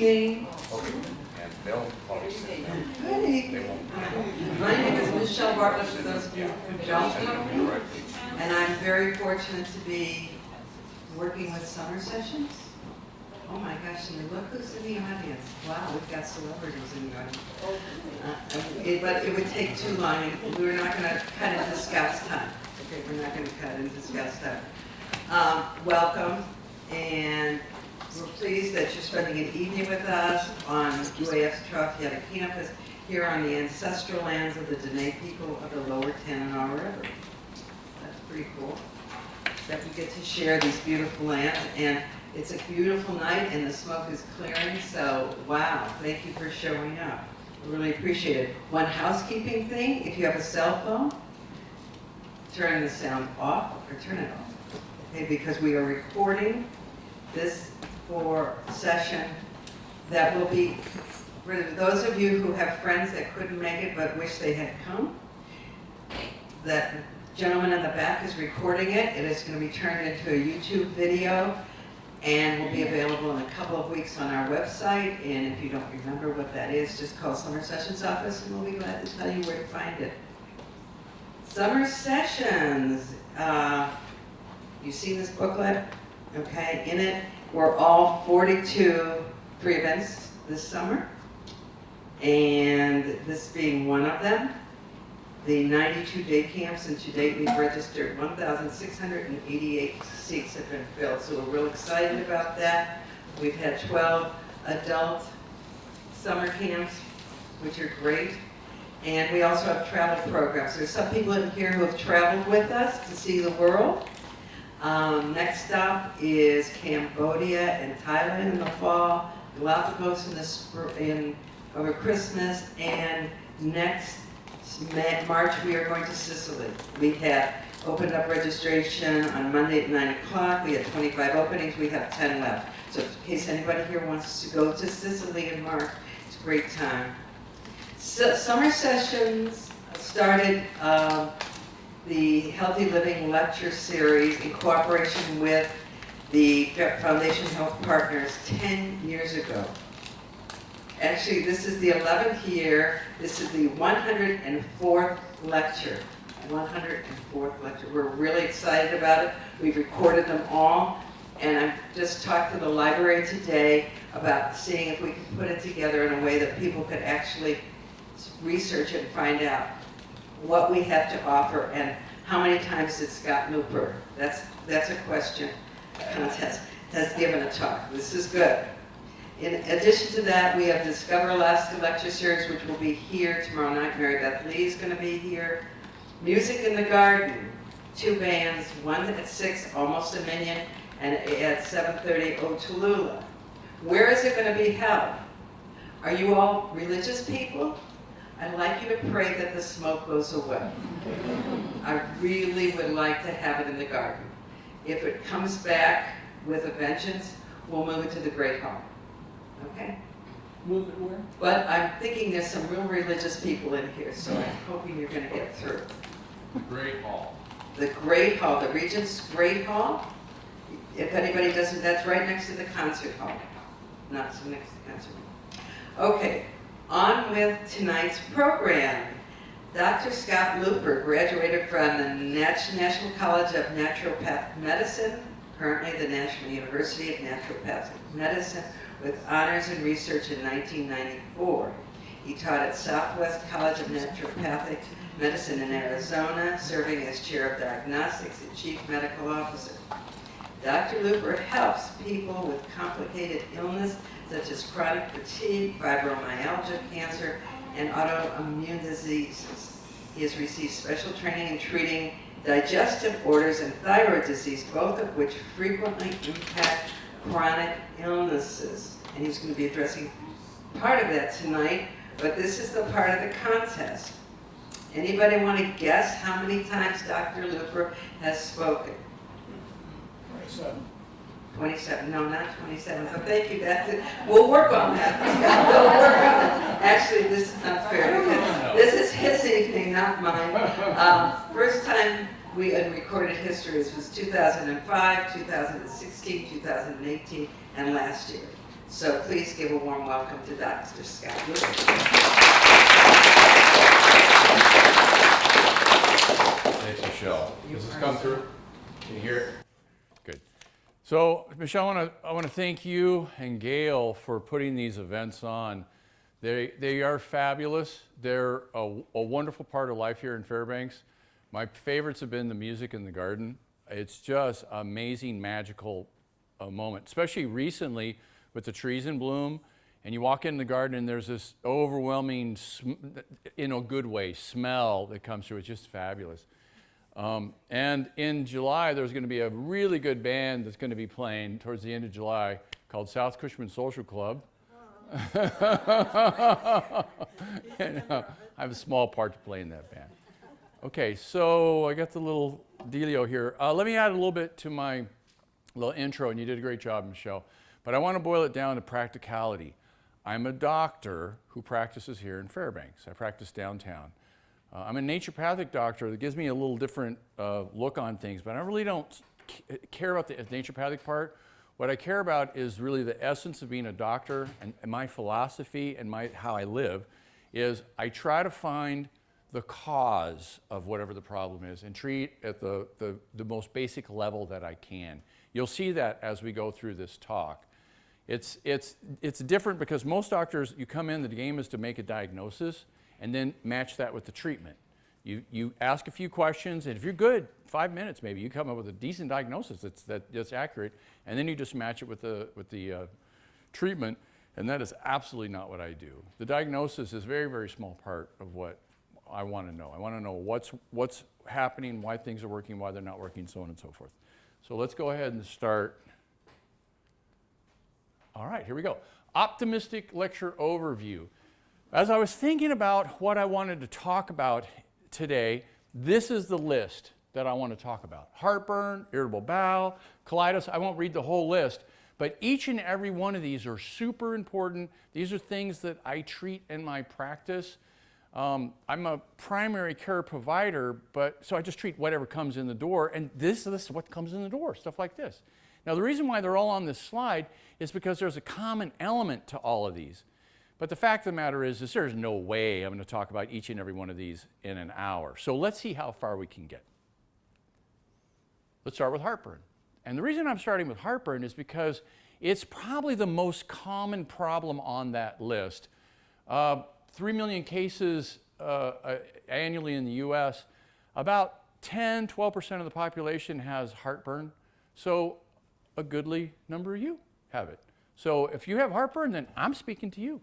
evening. And they'll probably sit down. Good evening. My name is Michelle Bartlett, for those of you who don't know me. And I'm very fortunate to be working with summer sessions. Oh my gosh, and look who's in the audience. Wow, we've got celebrities in the audience. But it would take too long, and we're not going to cut into Scott's time. Okay, we're not going to cut into Scott's time. Welcome, and we're pleased that you're spending an evening with us on UAF's Naturopathic campus here on the ancestral lands of the Dene people of the Lower Tanana River. That's pretty cool that we get to share these beautiful lands, and it's a beautiful night and the smoke is clearing, so wow, thank you for showing up. I really appreciate it. One housekeeping thing, if you have a cell phone, turn the sound off or turn it off, okay, because we are recording this for a session that will be, for those of you who have friends that couldn't make it but wish they had come, that gentleman in the back is recording it. It is going to be turned into a YouTube video and will be available in a couple of weeks on our website. And if you don't remember what that is, just call Summer Sessions office and we'll be glad to tell you where to find it. Summer Sessions. You've seen this booklet, okay? In it were all 42 free events this summer, and this being one of them. The 92 day camps, and to date we've registered 1,688 seats have been filled, so we're real excited about that. We've had 12 adult summer camps, which are great, and we also have travel programs. There's some people in here who have traveled with us to see the world. Next stop is Cambodia and Thailand in the fall, Galapagos over Christmas, and next March we are going to Sicily. We have opened up registration on Monday at 9 o'clock. We had 25 openings. We have 10 left. So in case anybody here wants to go to Sicily in March, it's a great time. So, summer sessions started the Healthy Living Lecture Series in cooperation with the Foundation Health Partners 10 years ago. Actually, this is the 11th year. This is the 104th lecture. 104th lecture. We're really excited about it. We've recorded them all. And I just talked to the library today about seeing if we could put it together in a way that people could actually research it and find out what we have to offer and how many times did Scott Luper, that's a question contest, has given a talk. This is good. In addition to that, we have Discover Alaska Lecture Series, which will be here tomorrow night. Mary Beth Lee is going to be here. Music in the Garden, 2 bands, one at 6, Almost a Minion, and at 7:30, O Tallulah. Where is it going to be held? Are you all religious people? I'd like you to pray that the smoke goes away. I really would like to have it in the garden. If it comes back with a vengeance, we'll move it to the Great Hall. Okay? Move it where? But I'm thinking there's some real religious people in here, so I'm hoping you're going to get through. The Great Hall. The Great Hall, the Regent's Great Hall. If anybody doesn't, that's right next to the concert hall. Not so next to the concert hall. Okay, on with tonight's program. Dr. Scott Luper graduated from the National College of Naturopathic Medicine, currently the National University of Naturopathic Medicine, with honors in research in 1994. He taught at Southwest College of Naturopathic Medicine in Arizona, serving as chair of diagnostics and chief medical officer. Dr. Luper helps people with complicated illness such as chronic fatigue, fibromyalgia, cancer, and autoimmune diseases. He has received special training in treating digestive disorders and thyroid disease, both of which frequently impact chronic illnesses. And he's going to be addressing part of that tonight, but this is the part of the contest. Anybody want to guess how many times Dr. Luper has spoken? 27. 27, no, not 27, but thank you, that's it. We'll work on that. We'll work on it. Actually, this is not fair, because this is his evening, not mine. First time we had recorded histories was 2005, 2016, 2018, and last year. So please give a warm welcome to Dr. Scott Luper. Thanks, Michelle. Does this come through? Can you hear it? Good. So, Michelle, I want to thank you and Gail for putting these events on. They are fabulous. They're a wonderful part of life here in Fairbanks. My favorites have been the music in the garden. It's just amazing, magical moment, especially recently with the trees in bloom. And you walk in the garden and there's this overwhelming, in a good way, smell that comes through. It's just fabulous. And in July, there's going to be a really good band that's going to be playing towards the end of July called South Cushman Social Club. And, I have a small part to play in that band. Okay, so I got the little dealio here. Let me add a little bit to my little intro, and you did a great job, Michelle. But I want to boil it down to practicality. I'm a doctor who practices here in Fairbanks. I practice downtown. I'm a naturopathic doctor that gives me a little different look on things, but I really don't care about the naturopathic part. What I care about is really the essence of being a doctor, and my philosophy and how I live is I try to find the cause of whatever the problem is and treat at the most basic level that I can. You'll see that as we go through this talk. It's different because most doctors, you come in, the game is to make a diagnosis and then match that with the treatment. You ask a few questions, and if you're good, 5 minutes maybe, you come up with a decent diagnosis that's accurate, and then you just match it with the treatment, and that is absolutely not what I do. The diagnosis is a very, very small part of what I want to know. I want to know what's happening, why things are working, why they're not working, so on and so forth. So let's go ahead and start. All right, here we go. Optimistic lecture overview. As I was thinking about what I wanted to talk about today, this is the list that I want to talk about. Heartburn, irritable bowel, colitis. I won't read the whole list, but each and every one of these are super important. These are things that I treat in my practice. I'm a primary care provider, so I just treat whatever comes in the door, and this is what comes in the door, stuff like this. Now, the reason why they're all on this slide is because there's a common element to all of these. But the fact of the matter is there's no way I'm going to talk about each and every one of these in an hour. So let's see how far we can get. Let's start with heartburn. And the reason I'm starting with heartburn is because it's probably the most common problem on that list. 3 million cases annually in the US. About 10-12% of the population has heartburn. So a goodly number of you have it. So if you have heartburn, then I'm speaking to you.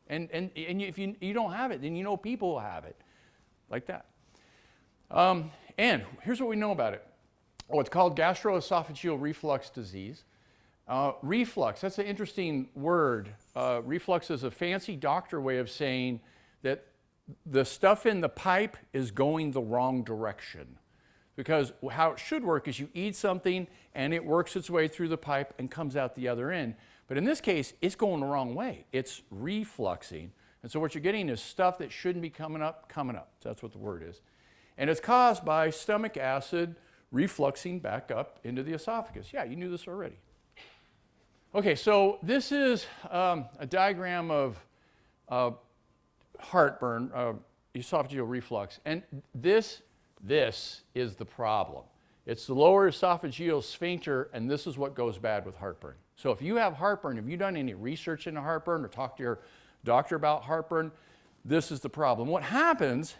And if you don't have it, then you know people will have it, like that. And here's what we know about it. Oh, it's called gastroesophageal reflux disease. Reflux, that's an interesting word. Reflux is a fancy doctor way of saying that the stuff in the pipe is going the wrong direction. Because how it should work is you eat something and it works its way through the pipe and comes out the other end. But in this case, it's going the wrong way. It's refluxing. And so what you're getting is stuff that shouldn't be coming up. So that's what the word is. And it's caused by stomach acid refluxing back up into the esophagus. Yeah, you knew this already. Okay, so this is a diagram of heartburn, esophageal reflux. And this is the problem. It's the lower esophageal sphincter, and this is what goes bad with heartburn. So if you have heartburn, have you done any research into heartburn or talked to your doctor about heartburn? This is the problem. What happens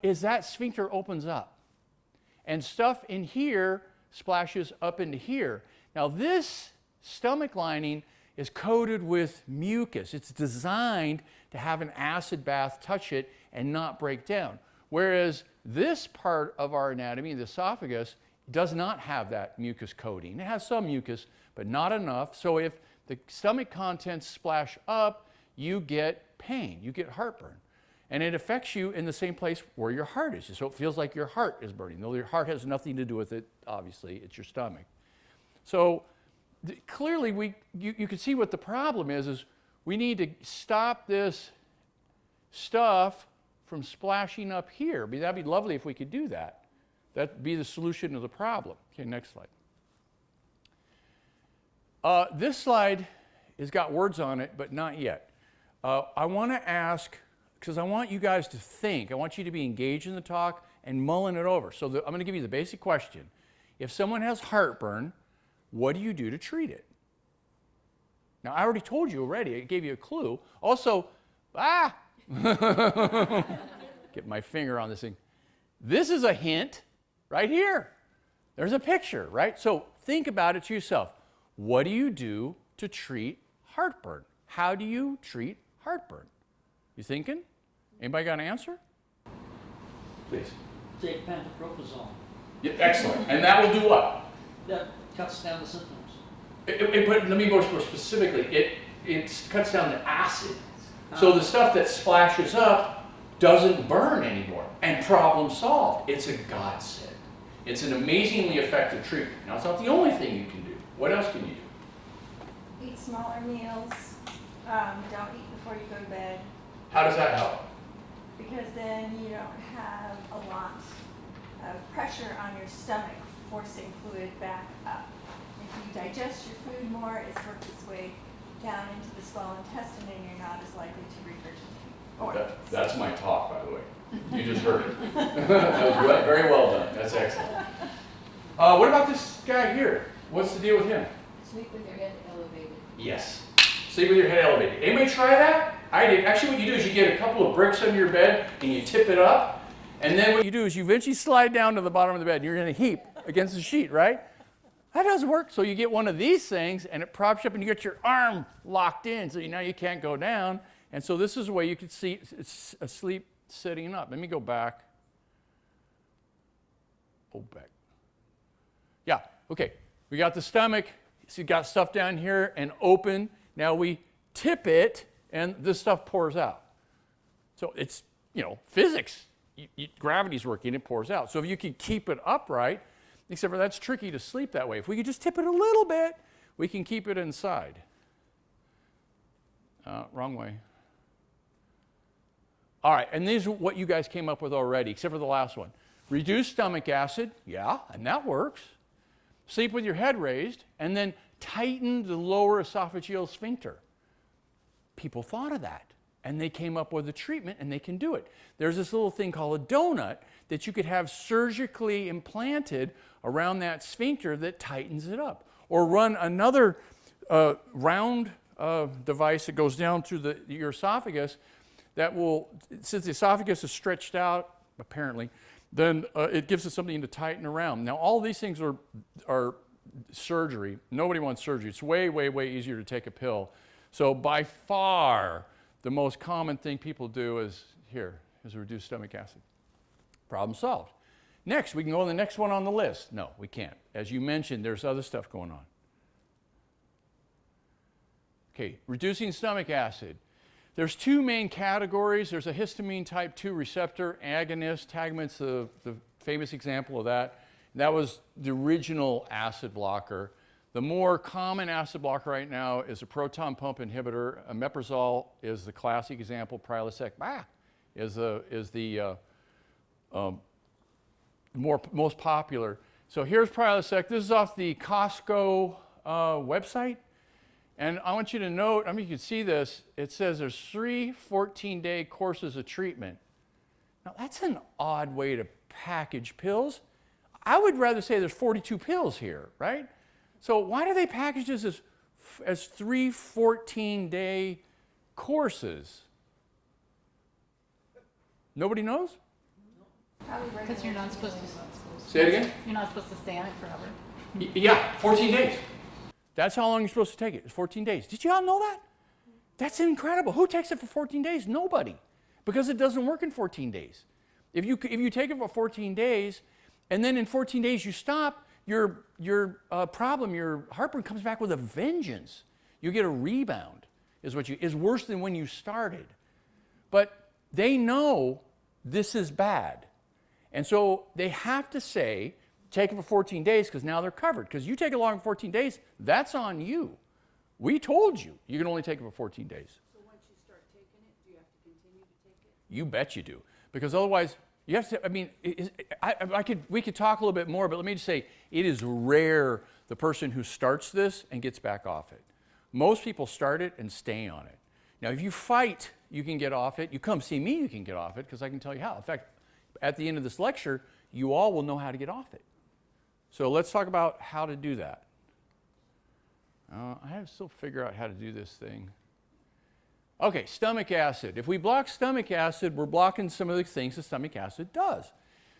is that sphincter opens up, and stuff in here splashes up into here. Now this stomach lining is coated with mucus. It's designed to have an acid bath touch it and not break down. Whereas this part of our anatomy, the esophagus, does not have that mucus coating. It has some mucus, but not enough. So if the stomach contents splash up, you get pain, you get heartburn. And it affects you in the same place where your heart is. So it feels like your heart is burning. Though your heart has nothing to do with it, obviously, it's your stomach. So clearly you can see what the problem is we need to stop this stuff from splashing up here. That'd be lovely if we could do that. That'd be the solution to the problem. Okay, next slide. This slide has got words on it, but not yet. I want to ask, because I want you guys to think, I want you to be engaged in the talk and mulling it over. So I'm going to give you the basic question. If someone has heartburn, what do you do to treat it? Now, I already told you already. I gave you a clue. Also, get my finger on this thing. This is a hint right here. There's a picture, right? So think about it to yourself. What do you do to treat heartburn? How do you treat heartburn? You thinking? Anybody got an answer? Please. Take pantoprazole. Yeah, excellent. And that will do what? That cuts down the symptoms. But let me go more specifically. It cuts down the acid. So the stuff that splashes up doesn't burn anymore. And problem solved. It's a godsend. It's an amazingly effective treatment. Now, it's not the only thing you can do. What else can you do? Eat smaller meals. Don't eat before you go to bed, How does that help? because then you don't have a lot of pressure on your stomach forcing fluid back up. If you digest your food more, it's worked its way down into the small intestine and you're not as likely to regurgitate. That's my talk, by the way. You just heard it. That was very well done. That's excellent. What about this guy here? What's the deal with him? Sleep with your head elevated. Yes. Sleep with your head elevated. Anybody try that? I did. Actually, what you do is you get a couple of bricks under your bed and you tip it up. And then what you do is you eventually slide down to the bottom of the bed and you're in a heap against the sheet, right? That doesn't work. So you get one of these things and it props you up and you get your arm locked in so now you can't go down. And so this is a way you could sleep sitting up. Let me go back. Oh, back. Yeah, okay. We got the stomach. So you got stuff down here and open. Now we tip it and this stuff pours out. So it's, physics. Gravity's working, it pours out. So if you could keep it upright, except for that's tricky to sleep that way. If we could just tip it a little bit, we can keep it inside. Wrong way. All right, and these are what you guys came up with already, except for the last one. Reduce stomach acid, yeah, and that works. Sleep with your head raised, and then tighten the lower esophageal sphincter. People thought of that, and they came up with a treatment, and they can do it. There's this little thing called a donut that you could have surgically implanted around that sphincter that tightens it up. Or run another round device that goes down through your esophagus that will, since the esophagus is stretched out, apparently, then it gives us something to tighten around. Now, all these things are surgery. Nobody wants surgery. It's way, way, way easier to take a pill. So by far, the most common thing people do is reduce stomach acid. Problem solved. Next, we can go on the next one on the list. No, we can't. As you mentioned, there's other stuff going on. Okay, reducing stomach acid. There's two main categories. There's a histamine type 2 receptor agonist. Tagamet's the famous example of that. That was the original acid blocker. The more common acid blocker right now is a proton pump inhibitor. Omeprazole is the classic example. Prilosec is the most popular. So here's Prilosec. This is off the Costco website. And I want you to note, you can see this, it says there's 3 14-day courses of treatment. Now, that's an odd way to package pills. I would rather say there's 42 pills here, right? So why do they package this as 3 14-day courses? Nobody knows? Because you're not supposed to. Say it again? You're not supposed to stay on it forever. Yeah, 14 days. That's how long you're supposed to take it. It's 14 days. Did you all know that? That's incredible. Who takes it for 14 days? Nobody. Because it doesn't work in 14 days. If you take it for 14 days, and then in 14 days you stop, your heartburn comes back with a vengeance. You get a rebound, is worse than when you started. But they know this is bad. And so they have to say, take it for 14 days because now they're covered. Because you take it longer than 14 days, that's on you. We told you you can only take it for 14 days. So once you start taking it, do you have to continue to take it? You bet you do. Because otherwise, you have to, we could talk a little bit more, but let me just say, it is rare the person who starts this and gets back off it. Most people start it and stay on it. Now, if you fight, you can get off it. You come see me, you can get off it, because I can tell you how. In fact, at the end of this lecture, you all will know how to get off it. So let's talk about how to do that. I have to still figure out how to do this thing. Okay, stomach acid. If we block stomach acid, we're blocking some of the things that stomach acid does.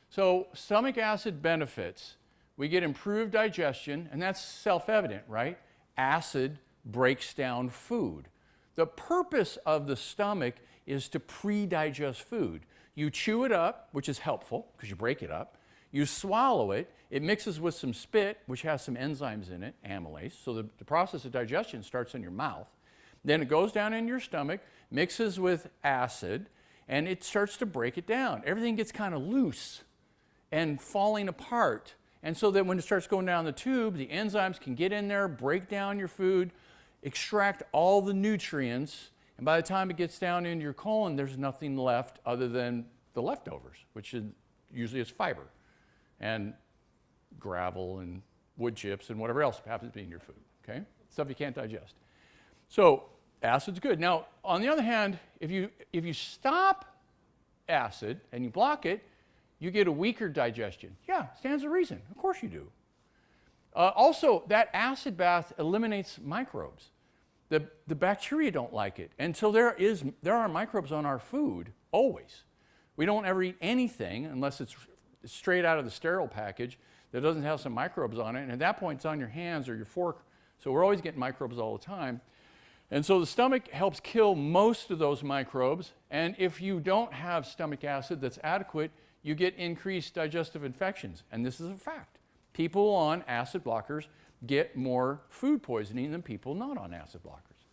So stomach acid benefits. We get improved digestion, and that's self-evident, right? Acid breaks down food. The purpose of the stomach is to pre-digest food. You chew it up, which is helpful because you break it up. You swallow it. It mixes with some spit, which has some enzymes in it, amylase. So the process of digestion starts in your mouth. Then it goes down in your stomach, mixes with acid, and it starts to break it down. Everything gets kind of loose and falling apart. And so that when it starts going down the tube, the enzymes can get in there, break down your food, extract all the nutrients, and by the time it gets down into your colon, there's nothing left other than the leftovers, which usually is fiber and gravel and wood chips and whatever else happens to be in your food, okay? Stuff you can't digest. So acid's good. Now, on the other hand, if you stop acid and you block it, you get a weaker digestion. Yeah, stands to reason. Of course you do. Also, that acid bath eliminates microbes. The bacteria don't like it. And so there are microbes on our food, always. We don't ever eat anything unless it's straight out of the sterile package that doesn't have some microbes on it. And at that point, it's on your hands or your fork. So we're always getting microbes all the time. And so the stomach helps kill most of those microbes. And if you don't have stomach acid that's adequate, you get increased digestive infections. And this is a fact. People on acid blockers get more food poisoning than people not on acid blockers.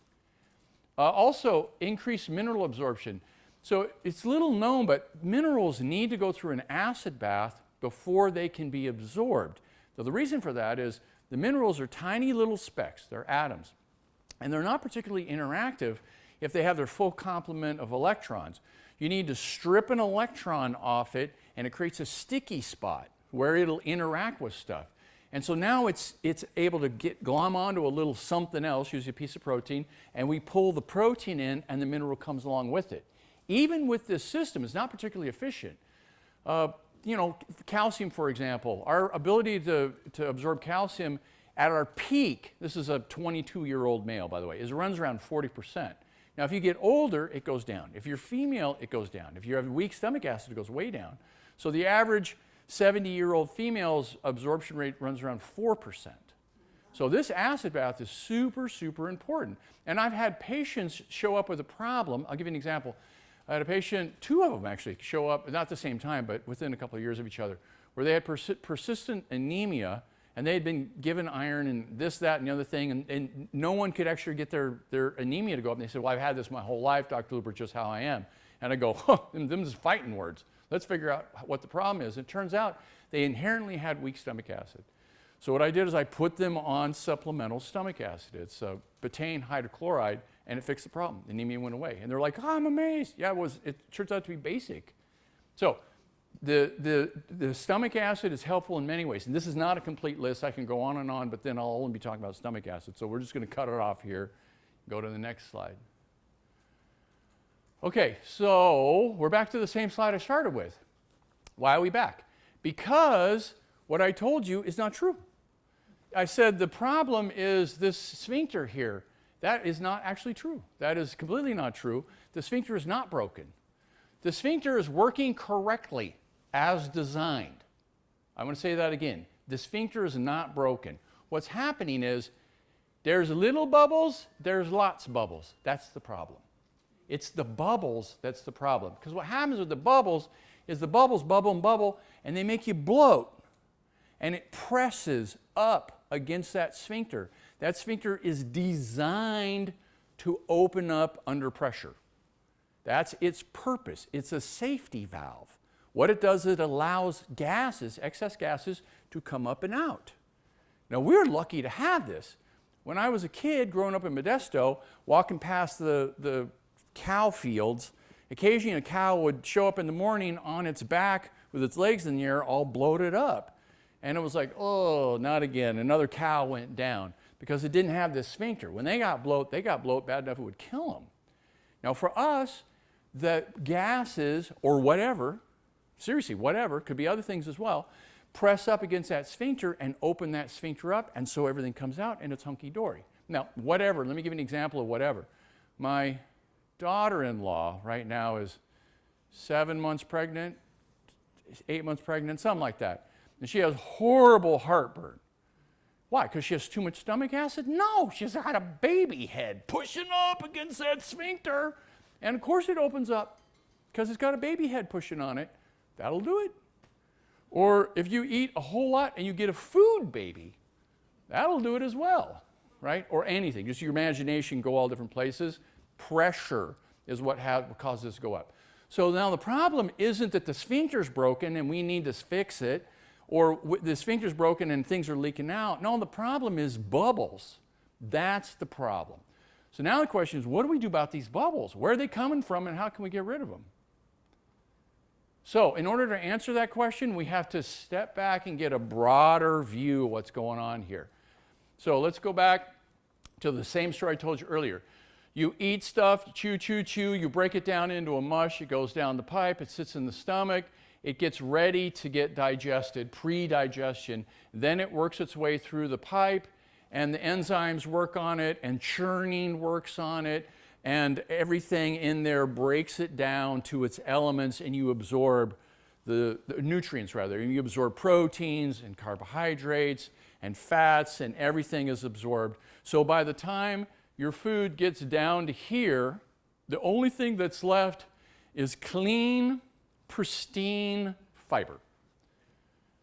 Also, increased mineral absorption. So it's little known, but minerals need to go through an acid bath before they can be absorbed. So the reason for that is the minerals are tiny little specks, they're atoms, and they're not particularly interactive if they have their full complement of electrons. You need to strip an electron off it, and it creates a sticky spot where it'll interact with stuff. And so now it's able to glom onto a little something else, usually a piece of protein, and we pull the protein in, and the mineral comes along with it. Even with this system, it's not particularly efficient. Calcium, for example, our ability to absorb calcium at our peak, this is a 22-year-old male, by the way, runs around 40%. Now, if you get older, it goes down. If you're female, it goes down. If you have weak stomach acid, it goes way down. So the average 70-year-old female's absorption rate runs around 4%. So this acid bath is super, super important. And I've had patients show up with a problem. I'll give you an example. I had a patient, two of them actually, show up, not at the same time, but within a couple of years of each other, where they had persistent anemia, and they had been given iron and this, that, and the other thing, and no one could actually get their anemia to go up. And they said, well, I've had this my whole life, Dr. Luper, just how I am. And I go, them just fighting words. Let's figure out what the problem is. It turns out they inherently had weak stomach acid. So what I did is I put them on supplemental stomach acid. It's betaine hydrochloride, and it fixed the problem. The anemia went away. And they're like, I'm amazed. Yeah, it turns out to be basic. So the stomach acid is helpful in many ways. And this is not a complete list. I can go on, but then I'll only be talking about stomach acid. So we're just going to cut it off here. Go to the next slide. Okay, so we're back to the same slide I started with. Why are we back? Because what I told you is not true. I said the problem is this sphincter here. That is not actually true. That is completely not true. The sphincter is not broken. The sphincter is working correctly as designed. I'm going to say that again. The sphincter is not broken. What's happening is there's little bubbles, there's lots of bubbles. That's the problem. It's the bubbles that's the problem. Because what happens with the bubbles is the bubbles bubble and bubble, and they make you bloat. And it presses up against that sphincter. That sphincter is designed to open up under pressure. That's its purpose. It's a safety valve. What it does is it allows gases, excess gases, to come up and out. Now, we're lucky to have this. When I was a kid growing up in Modesto, walking past the cow fields, occasionally a cow would show up in the morning on its back with its legs in the air all bloated up. And it was like, oh, not again. Another cow went down. because it didn't have this sphincter. When they got bloat bad enough it would kill them. Now for us, the gases or whatever, seriously, whatever, could be other things as well, press up against that sphincter and open that sphincter up, and so everything comes out and it's hunky-dory. Now, whatever, let me give you an example of whatever. My daughter-in-law right now is 7 months pregnant, 8 months pregnant, something like that. And she has horrible heartburn. Why? Because she has too much stomach acid? No, she's got a baby head pushing up against that sphincter. And of course it opens up because it's got a baby head pushing on it. That'll do it. Or if you eat a whole lot and you get a food baby, that'll do it as well, right? Or anything, just your imagination go all different places. Pressure is what causes this to go up. So now the problem isn't that the sphincter's broken and we need to fix it, or the sphincter's broken and things are leaking out. No, the problem is bubbles. That's the problem. So now the question is, what do we do about these bubbles? Where are they coming from and how can we get rid of them? So in order to answer that question, we have to step back and get a broader view of what's going on here. So let's go back to the same story I told you earlier. You eat stuff, you chew, you break it down into a mush, it goes down the pipe, it sits in the stomach, it gets ready to get digested, pre-digestion, then it works its way through the pipe, and the enzymes work on it, and churning works on it, and everything in there breaks it down to its elements, and you absorb the nutrients rather, and you absorb proteins and carbohydrates and fats, and everything is absorbed. So by the time your food gets down to here, the only thing that's left is clean, pristine fiber,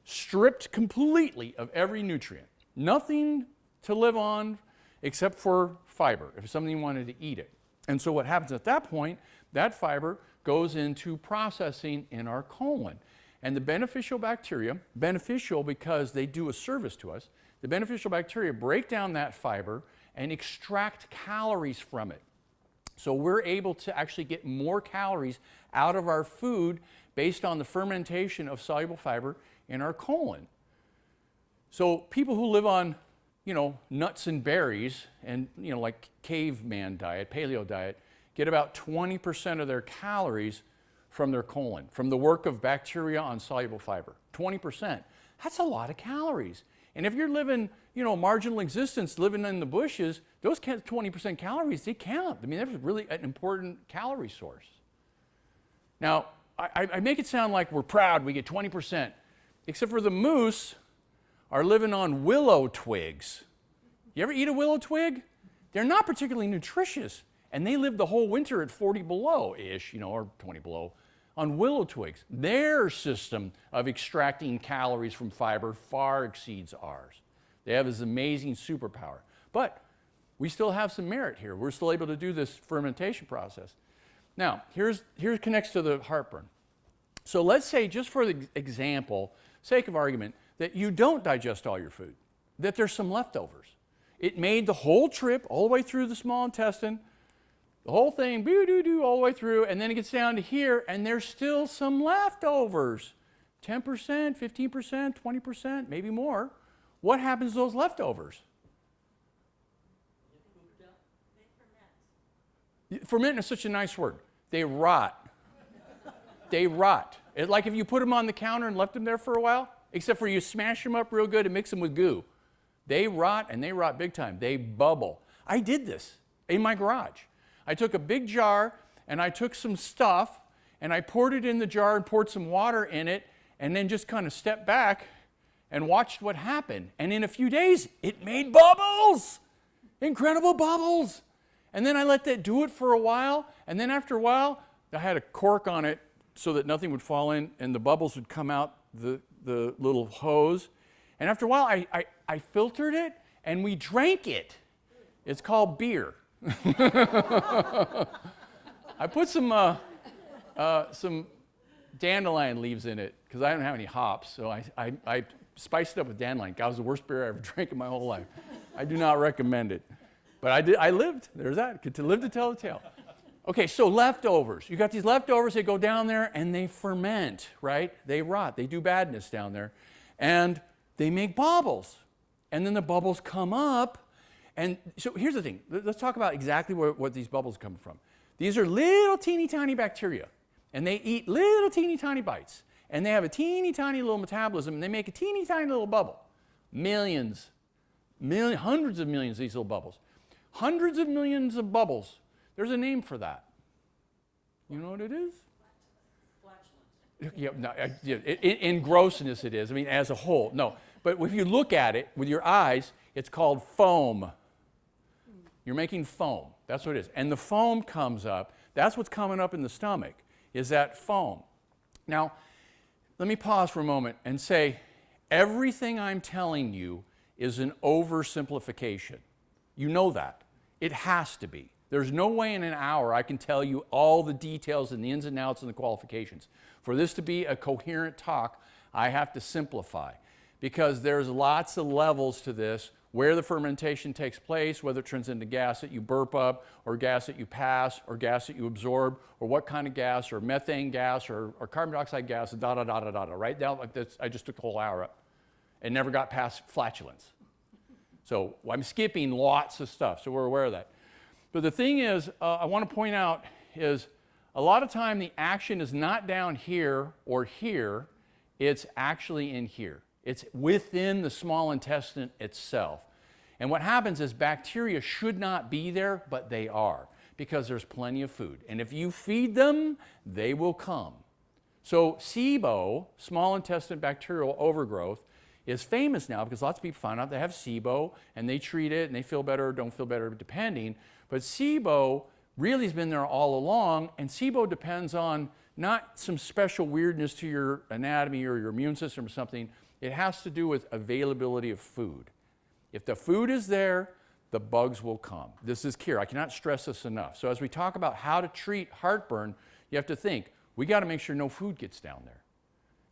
stripped completely of every nutrient. Nothing to live on except for fiber, if somebody wanted to eat it. And so what happens at that point, that fiber goes into processing in our colon. And the beneficial bacteria, beneficial because they do a service to us, the beneficial bacteria break down that fiber and extract calories from it. So we're able to actually get more calories out of our food based on the fermentation of soluble fiber in our colon. So people who live on, nuts and berries and, like caveman diet, paleo diet, get about 20% of their calories from their colon, from the work of bacteria on soluble fiber. 20%. That's a lot of calories. And if you're living, marginal existence, living in the bushes, those 20% calories, they count. I mean, that's really an important calorie source. Now, I make it sound like we're proud we get 20%, except for the moose are living on willow twigs. You ever eat a willow twig? They're not particularly nutritious, and they live the whole winter at 40 below-ish, or 20 below, on willow twigs. Their system of extracting calories from fiber far exceeds ours. They have this amazing superpower. But we still have some merit here. We're still able to do this fermentation process. Now, here connects to the heartburn. So let's say, just for the example, sake of argument, that you don't digest all your food, that there's some leftovers. It made the whole trip all the way through the small intestine, the whole thing, boo-doo-doo, all the way through, and then it gets down to here, and there's still some leftovers. 10%, 15%, 20%, maybe more. What happens to those leftovers? Ferment is such a nice word. They rot. They rot. It's like if you put them on the counter and left them there for a while, except for you smash them up real good and mix them with goo. They rot, and they rot big time. They bubble. I did this in my garage. I took a big jar, and I took some stuff, and I poured it in the jar and poured some water in it, and then just kind of stepped back and watched what happened. And in a few days, it made bubbles. Incredible bubbles. And then I let that do it for a while, and then after a while, I had a cork on it so that nothing would fall in, and the bubbles would come out the little hose. And after a while, I filtered it, and we drank it. It's called beer. I put some dandelion leaves in it because I don't have any hops, so I spiced it up with dandelion. God, it was the worst beer I ever drank in my whole life. I do not recommend it. But I lived. There's that. Get to live to tell the tale. Okay, so leftovers. You got these leftovers, they go down there and they ferment, right? They rot. They do badness down there. And they make bubbles. And then the bubbles come up, And so here's the thing. Let's talk about exactly what these bubbles come from. These are little teeny tiny bacteria, and they eat little teeny tiny bites. And they have a teeny tiny little metabolism, and they make a teeny tiny little bubble. Hundreds of millions of these little bubbles. Hundreds of millions of bubbles. There's a name for that. You know what it is? Yeah, no, in grossness it is. I mean, as a whole, no. But if you look at it with your eyes, it's called foam. You're making foam. That's what it is. And the foam comes up. That's what's coming up in the stomach, is that foam. Now, let me pause for a moment and say, everything I'm telling you is an oversimplification. You know that. It has to be. There's no way in an hour I can tell you all the details and the ins and outs and the qualifications. For this to be a coherent talk, I have to simplify, because there's lots of levels to this, where the fermentation takes place, whether it turns into gas that you burp up, or gas that you pass, or gas that you absorb, or what kind of gas, or methane gas, or carbon dioxide gas, right? Now, like this, I just took the whole hour up and never got past flatulence. So I'm skipping lots of stuff, so we're aware of that. But the thing is, I want to point out is, a lot of time the action is not down here or here, it's actually in here. It's within the small intestine itself. And what happens is bacteria should not be there, but they are, because there's plenty of food. And if you feed them, they will come. So SIBO, small intestine bacterial overgrowth, is famous now because lots of people find out they have SIBO and they treat it and they feel better or don't feel better depending. But SIBO really has been there all along, and SIBO depends on not some special weirdness to your anatomy or your immune system or something. It has to do with availability of food. If the food is there, the bugs will come. This is key. I cannot stress this enough. So as we talk about how to treat heartburn, you have to think, we got to make sure no food gets down there.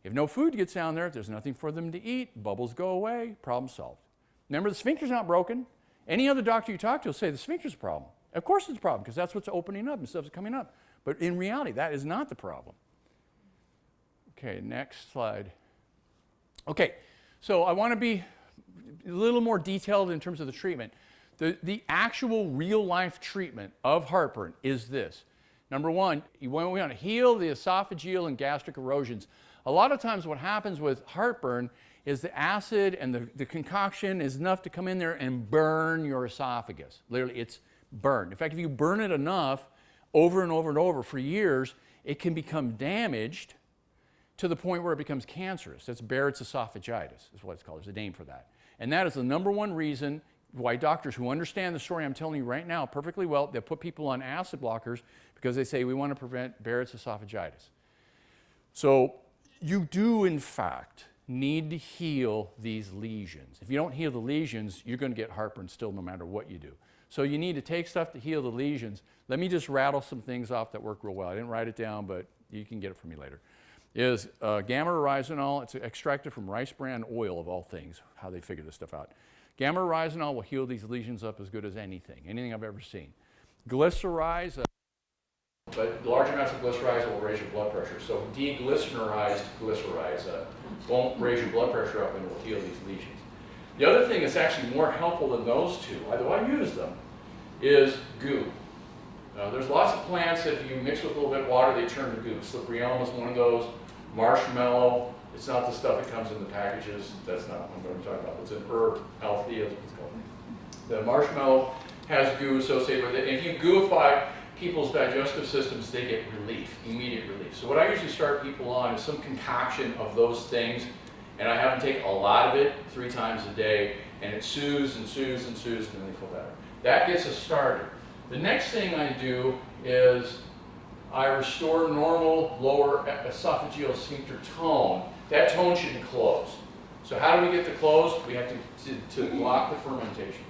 If no food gets down there, there's nothing for them to eat, bubbles go away, problem solved. Remember, the sphincter's not broken. Any other doctor you talk to will say the sphincter's a problem. Of course it's a problem, because that's what's opening up and stuff's coming up. But in reality, that is not the problem. Okay, next slide. Okay, so I want to be a little more detailed in terms of the treatment. The actual real-life treatment of heartburn is this. Number one, we want to heal the esophageal and gastric erosions. A lot of times what happens with heartburn is the acid and the concoction is enough to come in there and burn your esophagus. Literally, it's burned. In fact, if you burn it enough over and over and over for years, it can become damaged to the point where it becomes cancerous. That's Barrett's esophagitis is what it's called. There's a name for that. And that is the number one reason why doctors who understand the story I'm telling you right now perfectly well, they put people on acid blockers because they say we want to prevent Barrett's esophagitis. So you do, in fact, need to heal these lesions. If you don't heal the lesions, you're going to get heartburn still no matter what you do. So you need to take stuff to heal the lesions. Let me just rattle some things off that work real well. I didn't write it down, but you can get it from me later. Is gamma-oryzanol. It's extracted from rice bran oil, of all things, how they figure this stuff out. Gamma-oryzanol will heal these lesions up as good as anything I've ever seen. Glycerize, but large amounts of glycerize will raise your blood pressure. So deglycerized glycerize won't raise your blood pressure up and it will heal these lesions. The other thing that's actually more helpful than those two, although I use them, is goo. There's lots of plants that if you mix with a little bit of water, they turn to goo. Slippery elm is one of those. Marshmallow, it's not the stuff that comes in the packages. That's not what I'm talking about. It's an herb, althea is what it's called. The marshmallow has goo associated with it. If you gooify people's digestive systems, they get relief, immediate relief. So what I usually start people on is some concoction of those things, and I have them take a lot of it 3 times a day, and it soothes and soothes and soothes, and then they feel better. That gets us started. The next thing I do is I restore normal lower esophageal sphincter tone. That tone should be closed. So how do we get to close? We have to block the fermentation.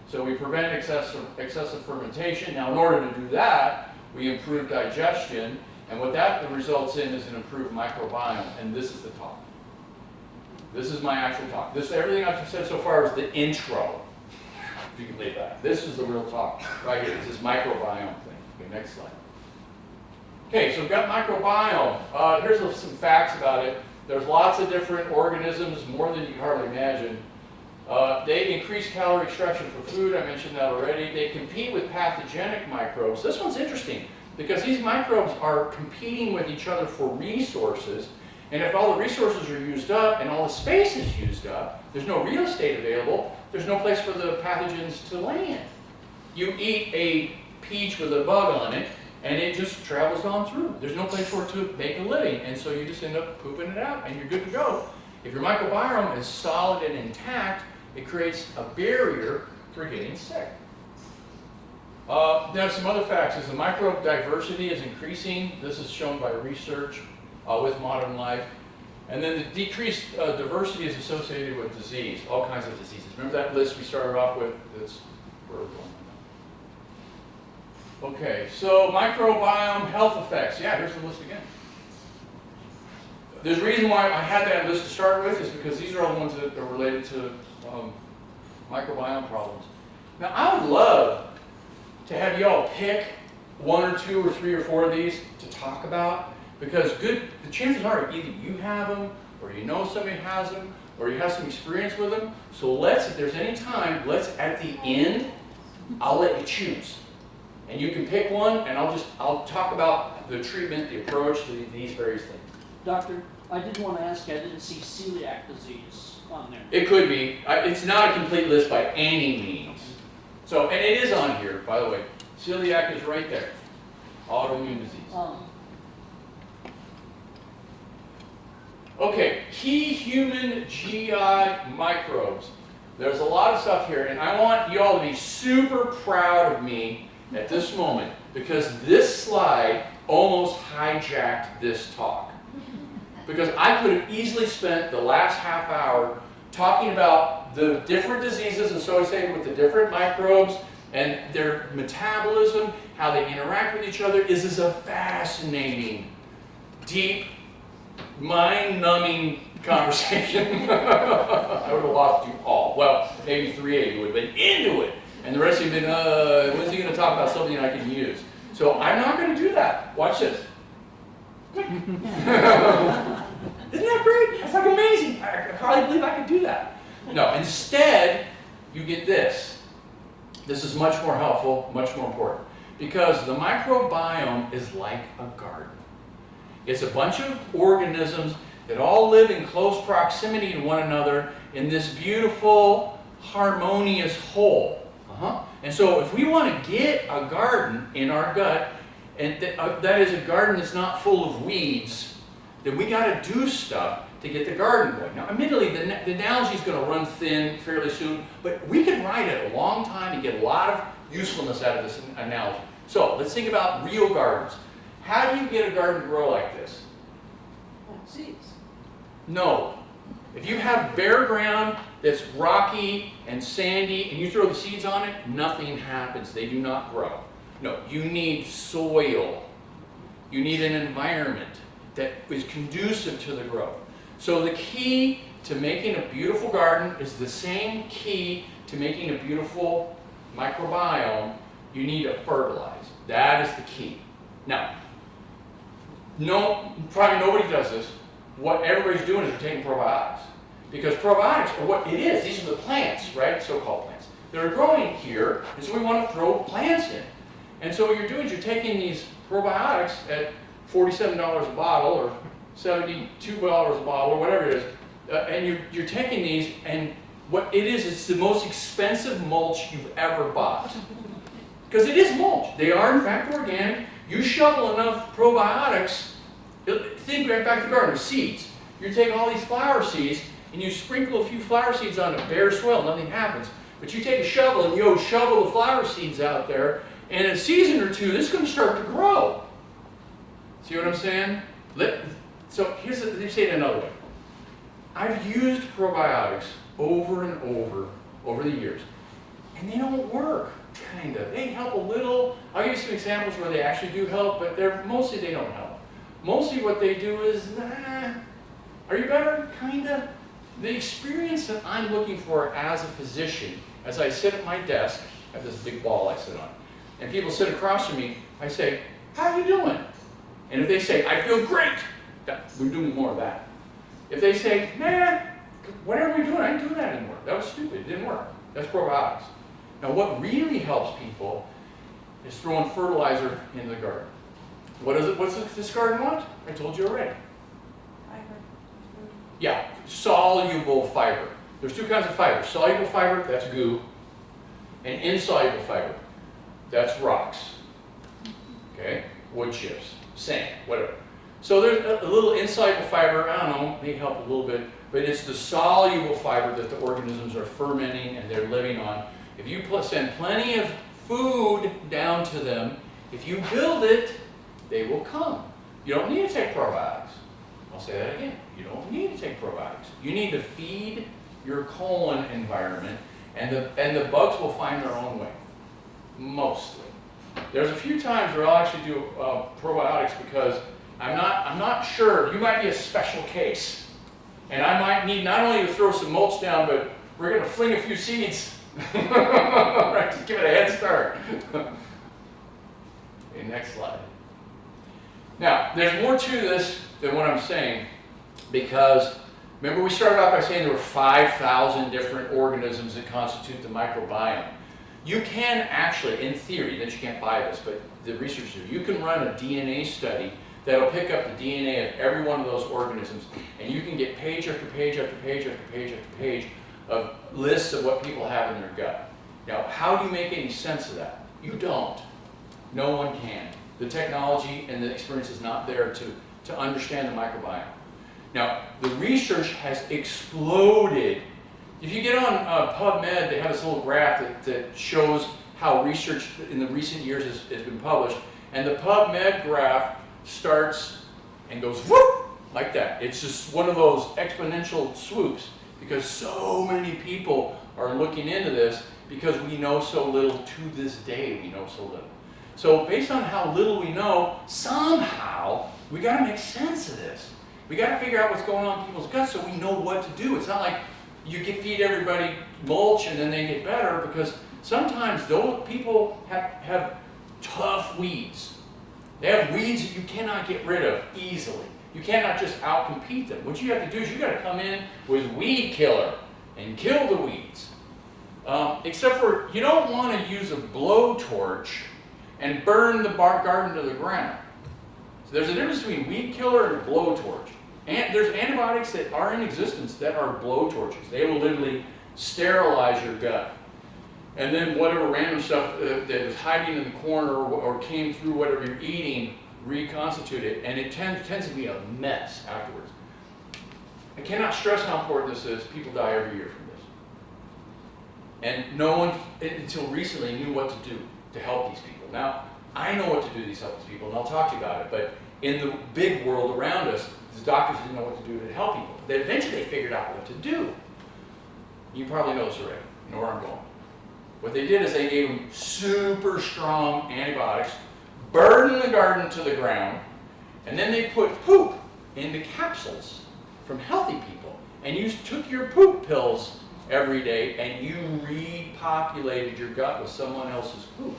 So we prevent excessive fermentation. Now in order to do that, we improve digestion, and what that results in is an improved microbiome, and this is the talk. This is my actual talk. Everything I've said so far is the intro, if you can believe that. This is the real talk right here. It's this microbiome thing. Okay, next slide. Okay, so we've got microbiome. Here's some facts about it. There's lots of different organisms, more than you can hardly imagine. They increase calorie extraction for food. I mentioned that already. They compete with pathogenic microbes. This one's interesting because these microbes are competing with each other for resources. And if all the resources are used up and all the space is used up, there's no real estate available, there's no place for the pathogens to land. You eat a peach with a bug on it, and it just travels on through. There's no place for it to make a living, and so you just end up pooping it out, and you're good to go. If your microbiome is solid and intact, it creates a barrier for getting sick. Now some other facts is the microbe diversity is increasing. This is shown by research with modern life. And then the decreased diversity is associated with disease, all kinds of diseases. Remember that list we started off with? That's where we're going. Okay, so microbiome health effects. Yeah, here's the list again. There's a reason why I had that list to start with is because these are all the ones that are related to microbiome problems. Now, I would love to have you all pick 1 or 2 or 3 or 4 of these to talk about, because the chances are either you have them, or you know somebody has them, or you have some experience with them. So if there's any time, at the end, I'll let you choose. And you can pick one, and I'll talk about the treatment, the approach, these various things. Doctor, I did want to ask, I didn't see celiac disease on there. It could be. It's not a complete list by any means. So, and it is on here, by the way. Celiac is right there. Autoimmune disease. Okay, key human GI microbes. There's a lot of stuff here, and I want you all to be super proud of me at this moment, because this slide almost hijacked this talk. Because I could have easily spent the last half hour talking about the different diseases associated with the different microbes and their metabolism, how they interact with each other. This is a fascinating, deep, mind-numbing conversation. I would have lost you all. Well, maybe 3 of you would have been into it. And the rest of you have been, when's he going to talk about something I can use? So I'm not going to do that. Watch this. Isn't that great? That's like amazing. I hardly believe I could do that. No, instead, you get this. This is much more helpful, much more important. Because the microbiome is like a garden. It's a bunch of organisms that all live in close proximity to one another in this beautiful, harmonious whole. And so if we want to get a garden in our gut, and that is a garden that's not full of weeds, then we got to do stuff to get the garden going. Now, admittedly, the analogy is going to run thin fairly soon, but we can ride it a long time and get a lot of usefulness out of this analogy. So let's think about real gardens. How do you get a garden to grow like this? Seeds. No. If you have bare ground that's rocky and sandy and you throw the seeds on it, nothing happens. They do not grow. No, you need soil. You need an environment that is conducive to the growth. So the key to making a beautiful garden is the same key to making a beautiful microbiome. You need to fertilize. That is the key. Now, probably nobody does this. What everybody's doing is they're taking probiotics. Because probiotics are what it is. These are the plants, right? So-called plants. They're growing here, and so we want to throw plants in. And so what you're doing is you're taking these probiotics at $47 a bottle or $72 a bottle or whatever it is, and you're taking these, and what it is, it's the most expensive mulch you've ever bought. Because it is mulch. They are, in fact, organic. You shovel enough probiotics, think right back to the garden, seeds. You're taking all these flower seeds, and you sprinkle a few flower seeds on a bare soil, nothing happens. But you take a shovel and you shovel the flower seeds out there, and in a season or two, this is going to start to grow. See what I'm saying? So let me say it another way. I've used probiotics over and over the years, and they don't work, kind of. They help a little. I'll give you some examples where they actually do help, but mostly they don't help. Mostly what they do is, are you better? Kind of. The experience that I'm looking for as a physician, as I sit at my desk, I have this big ball I sit on, and people sit across from me, I say, how are you doing? And if they say, I feel great, we're doing more of that. If they say, whatever you're doing, I didn't do that anymore. That was stupid, it didn't work. That's probiotics. Now what really helps people is throwing fertilizer into the garden. What's this garden want? I told you already. Yeah, soluble fiber. There's two kinds of fiber. Soluble fiber, that's goo, and insoluble fiber, that's rocks. Okay, wood chips, sand, whatever. So there's a little insoluble fiber, I don't know, may help a little bit, but it's the soluble fiber that the organisms are fermenting and they're living on. If you send plenty of food down to them, if you build it, they will come. You don't need to take probiotics. I'll say that again. You don't need to take probiotics. You need to feed your colon environment, and the bugs will find their own way, mostly. There's a few times where I'll actually do probiotics because I'm not sure. You might be a special case, and I might need not only to throw some mulch down, but we're going to fling a few seeds. Right, just give it a head start. Okay, next slide. Now, there's more to this than what I'm saying, because remember we started off by saying there were 5,000 different organisms that constitute the microbiome. You can actually, in theory, that you can't buy this, but the researchers do, you can run a DNA study that'll pick up the DNA of every one of those organisms, and you can get page after page after page after page after page of lists of what people have in their gut. Now, how do you make any sense of that? You don't. No one can. The technology and the experience is not there to understand the microbiome. Now, the research has exploded. If you get on PubMed, they have this little graph that shows how research in the recent years has been published. And the PubMed graph starts and goes whoop, like that. It's just one of those exponential swoops because so many people are looking into this because we know so little. To this day, we know so little. So based on how little we know, somehow we got to make sense of this. We got to figure out what's going on in people's guts so we know what to do. It's not like you can feed everybody mulch and then they get better, because sometimes those people have tough weeds. They have weeds that you cannot get rid of easily. You cannot just outcompete them. What you have to do is you got to come in with weed killer and kill the weeds. Except for you don't want to use a blowtorch and burn the garden to the ground. So there's a difference between weed killer and blowtorch. And there's antibiotics that are in existence that are blowtorches. They will literally sterilize your gut. And then whatever random stuff that is hiding in the corner or came through whatever you're eating, reconstitute it, and it tends to be a mess afterwards. I cannot stress how important this is. People die every year from this. And no one, until recently, knew what to do to help these people. Now, I know what to do to help these people, and I'll talk to you about it, but in the big world around us, the doctors didn't know what to do to help people. Then eventually they figured out what to do. You probably know this already. You know where I'm going. What they did is they gave them super strong antibiotics, burdened the garden to the ground, and then they put poop into capsules from healthy people. And you took your poop pills every day and you repopulated your gut with someone else's poop.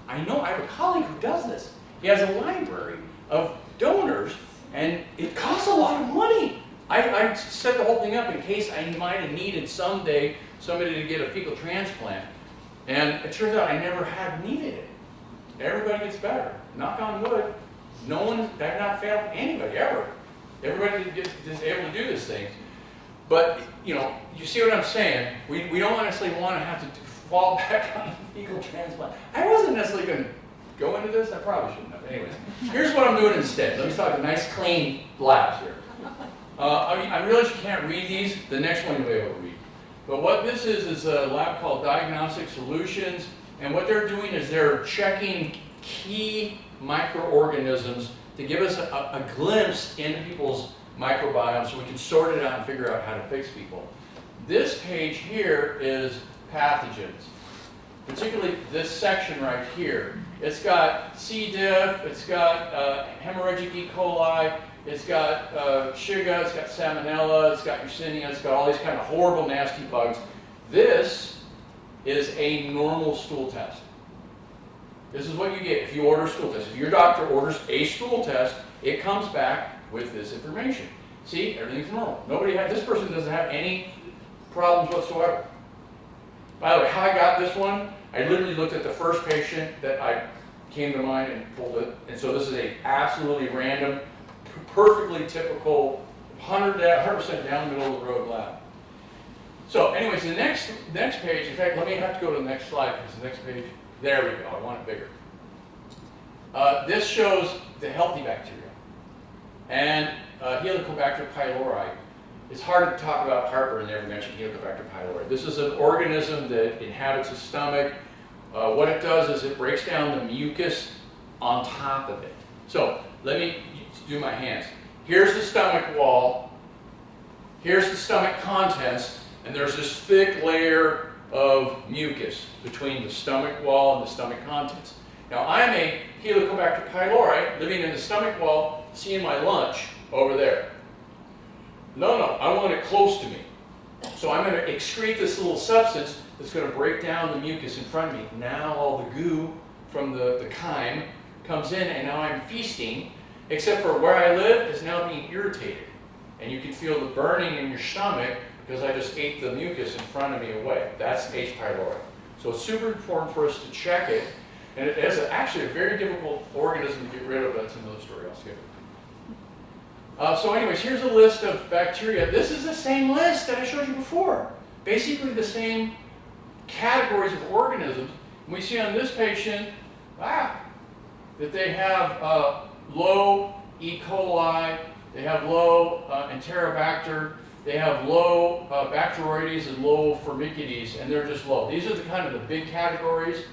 I know, I have a colleague who does this. He has a library of donors, and it costs a lot of money. I set the whole thing up in case I might have needed someday somebody to get a fecal transplant. And it turns out I never have needed it. Everybody gets better. Knock on wood. No one, I've not failed anybody ever. Everybody is able to do this thing. But, you know, you see what I'm saying? We don't necessarily want to have to fall back on the fecal transplant. I wasn't necessarily going to go into this. I probably shouldn't have. Anyways, here's what I'm doing instead. Let me start with nice, clean labs here. I realize you can't read these. The next one you'll be able to read. But what this is a lab called Diagnostic Solutions. And what they're doing is they're checking key microorganisms to give us a glimpse into people's microbiome so we can sort it out and figure out how to fix people. This page here is pathogens, particularly this section right here. It's got C. diff, it's got hemorrhagic E. coli, it's got Shiga, it's got Salmonella, it's got Yersinia, it's got all these kind of horrible, nasty bugs. This is a normal stool test. This is what you get if you order a stool test. If your doctor orders a stool test, it comes back with this information. See, everything's normal. This person doesn't have any problems whatsoever. By the way, how I got this one, I literally looked at the first patient that I came to mind and pulled it. And so this is a absolutely random, perfectly typical 100% down the middle of the road lab. So anyways, the next page, in fact, let me have to go to the next slide because the next page, there we go, I want it bigger. This shows the healthy bacteria. And Helicobacter pylori. It's hard to talk about heartburn and never mention Helicobacter pylori. This is an organism that inhabits the stomach. What it does is it breaks down the mucus on top of it. So let me do my hands. Here's the stomach wall. Here's the stomach contents. And there's this thick layer of mucus between the stomach wall and the stomach contents. Now I'm a Helicobacter pylori living in the stomach wall, seeing my lunch over there. No, I want it close to me. So I'm going to excrete this little substance that's going to break down the mucus in front of me. Now all the goo from the chyme comes in, and now I'm feasting, except for where I live is now being irritated. And you can feel the burning in your stomach because I just ate the mucus in front of me away. That's H. pylori. So it's super important for us to check it. And it is actually a very difficult organism to get rid of. That's another story I'll skip. So anyways, here's a list of bacteria. This is the same list that I showed you before. Basically the same categories of organisms. And we see on this patient, that they have low E. coli, they have low Enterobacter, they have low Bacteroides and low Firmicutes, and they're just low. These are the kind of the big categories,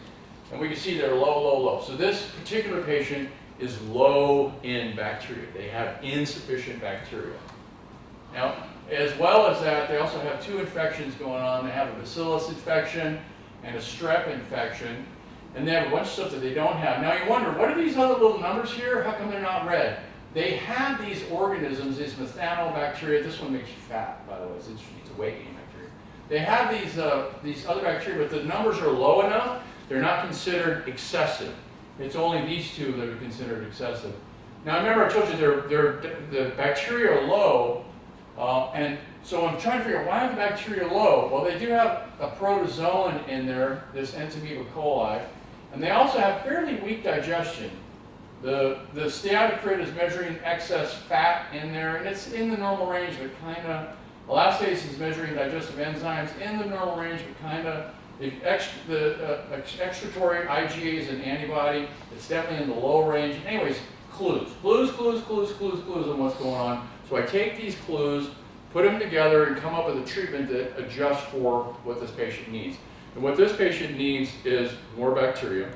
and we can see they're low. So this particular patient is low in bacteria. They have insufficient bacteria. Now, as well as that, they also have two infections going on. They have a bacillus infection and a strep infection, and they have a bunch of stuff that they don't have. Now you wonder, what are these other little numbers here? How come they're not red? They have these organisms, these methanobacteria. This one makes you fat, by the way. It's interesting. It's a weight gain bacteria. They have these other bacteria, but the numbers are low enough. They're not considered excessive. It's only these two that are considered excessive. Now remember I told you the bacteria are low, and so I'm trying to figure out why are the bacteria low? Well, they do have a protozoan in there, this Entamoeba coli, and they also have fairly weak digestion. The steatocrit is measuring excess fat in there, and it's in the normal range, but kind of, elastase is measuring digestive enzymes in the normal range, but kind of, the excretory IgA is an antibody. It's definitely in the low range. Anyways, clues on what's going on. So I take these clues, put them together, and come up with a treatment that adjusts for what this patient needs. And what this patient needs is more bacteria,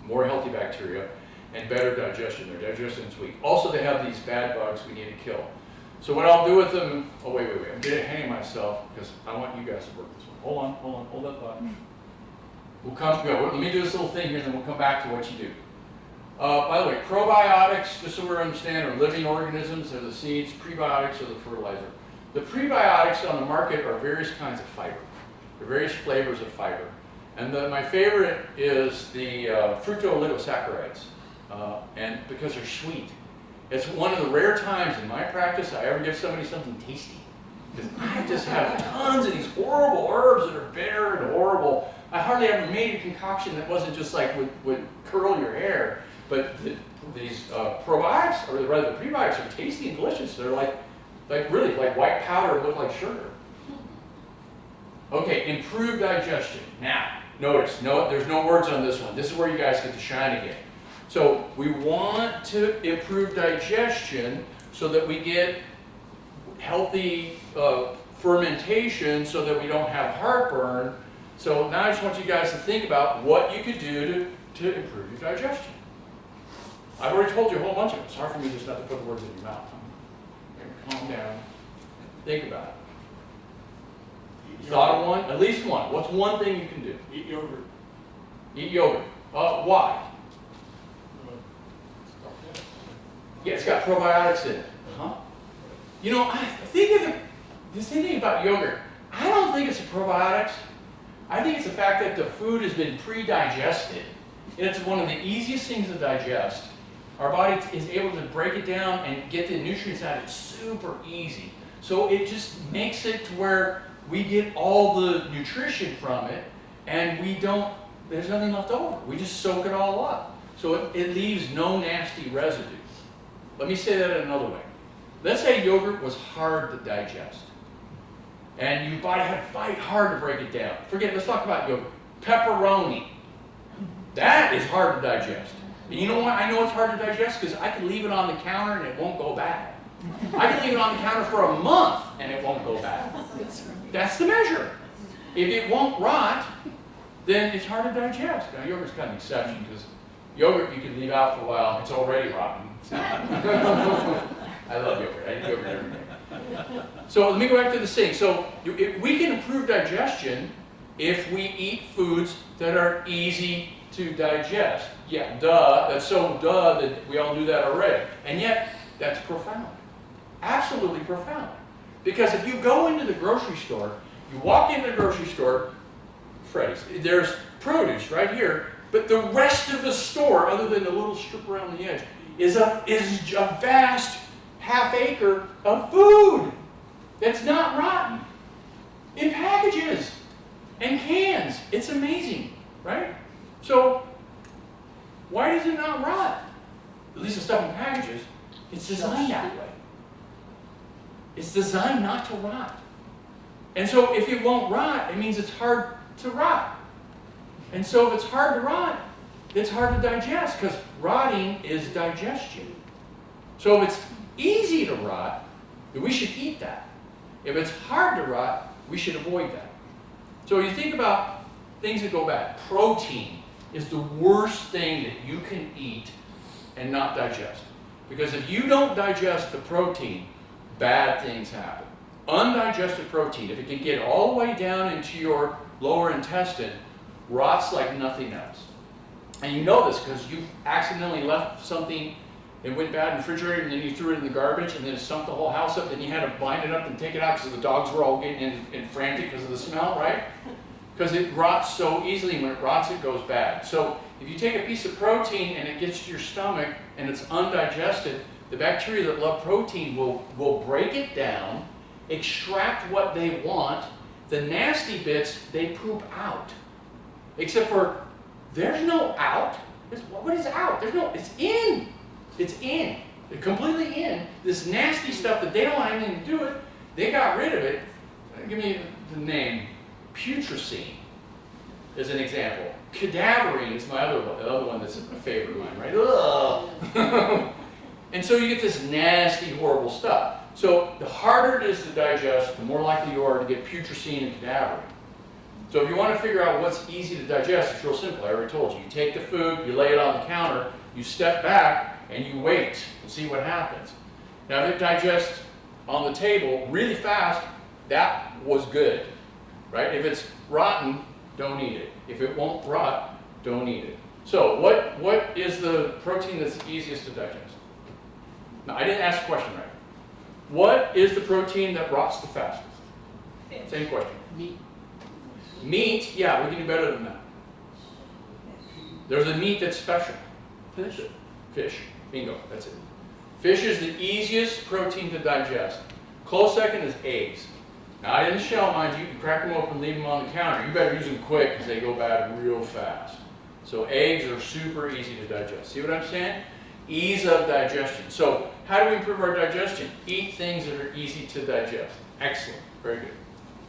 more healthy bacteria, and better digestion. Their digestion is weak. Also, they have these bad bugs we need to kill. So what I'll do with them, oh wait, I'm getting ahead of myself because I want you guys to work this one. Hold that thought. Let me do this little thing here and then we'll come back to what you do. By the way, probiotics, just so we understand, are living organisms, they're the seeds, prebiotics are the fertilizer. The prebiotics on the market are various kinds of fiber. There are various flavors of fiber. And my favorite is the fructooligosaccharides, and because they're sweet. It's one of the rare times in my practice I ever give somebody something tasty. Because I just have tons of these horrible herbs that are bitter and horrible. I hardly ever made a concoction that wasn't just like would curl your hair. But these probiotics, or rather the prebiotics, are tasty and delicious. They're like really like white powder that look like sugar. Okay, improved digestion. Now, notice, there's no words on this one. This is where you guys get to shine again. So we want to improve digestion so that we get healthy fermentation so that we don't have heartburn. So now I just want you guys to think about what you could do to improve your digestion. I've already told you a whole bunch of it. It's hard for me just not to put the words in your mouth. Calm down. Think about it. Thought of one? At least one. What's one thing you can do? Eat yogurt. Eat yogurt. Why? Yeah, it's got probiotics in it. You know, I think the thing about yogurt, I don't think it's the probiotics. I think it's the fact that the food has been pre-digested. And it's one of the easiest things to digest. our body is able to break it down and get the nutrients out of it super easy. So it just makes it to where we get all the nutrition from it, and there's nothing left over. We just soak it all up. So it leaves no nasty residue. Let me say that another way. Let's say yogurt was hard to digest, and your body had to fight hard to break it down. Let's talk about yogurt. Pepperoni. That is hard to digest. And you know why I know it's hard to digest? Because I can leave it on the counter and it won't go bad. I can leave it on the counter for a month and it won't go bad. That's the measure. If it won't rot, then it's hard to digest. Now, yogurt's kind of an exception because yogurt you can leave out for a while. It's already rotten. I love yogurt. I eat yogurt every day. So let me go back to the sink. So we can improve digestion if we eat foods that are easy to digest. Yeah, duh. That's so duh that we all knew that already. And yet, that's profound. Absolutely profound. Because if you go into the grocery store, you walk into the grocery store, Freddy's, there's produce right here, but the rest of the store, other than the little strip around the edge, is a vast half acre of food that's not rotten in packages and cans. It's amazing, right? So why does it not rot? At least the stuff in packages, it's designed that way. It's designed not to rot. And so if it won't rot, it means it's hard to rot. And so if it's hard to rot, it's hard to digest because rotting is digestion. So if it's easy to rot, then we should eat that. If it's hard to rot, we should avoid that. So you think about things that go bad. Protein is the worst thing that you can eat and not digest. Because if you don't digest the protein, bad things happen. Undigested protein, if it can get all the way down into your lower intestine, rots like nothing else. And you know this because you accidentally left something, it went bad in the refrigerator, and then you threw it in the garbage, and then it stunk the whole house up, then you had to bind it up and take it out because the dogs were all getting in frantic because of the smell, right? Because it rots so easily, and when it rots, it goes bad. So if you take a piece of protein and it gets to your stomach and it's undigested, the bacteria that love protein will break it down, extract what they want. The nasty bits, they poop out. Except for, there's no out. What is out? There's no, it's in. It's in. It's completely in. This nasty stuff that they don't want anything to do with, they got rid of it. Give me the name. Putrescine is an example. Cadaverine is my other one that's a favorite of mine, right? Ugh. And so you get this nasty, horrible stuff. So the harder it is to digest, the more likely you are to get putrescine and cadaverine. So if you want to figure out what's easy to digest, it's real simple. I already told you. You take the food, you lay it on the counter, you step back, and you wait and see what happens. Now if it digests on the table really fast, that was good, right? If it's rotten, don't eat it. If it won't rot, don't eat it. So what is the protein that's the easiest to digest? Now, I didn't ask the question right. What is the protein that rots the fastest? Same question. Meat. Meat, yeah, we can do better than that. There's a meat that's special. Fish. Fish. Bingo, that's it. Fish is the easiest protein to digest. Close second is eggs. Not in the shell, mind you. You can crack them open and leave them on the counter. You better use them quick because they go bad real fast. So eggs are super easy to digest. See what I'm saying? Ease of digestion. So how do we improve our digestion? Eat things that are easy to digest. Excellent. Very good.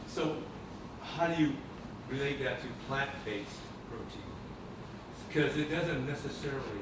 So how do you relate that to plant-based protein? Because it doesn't necessarily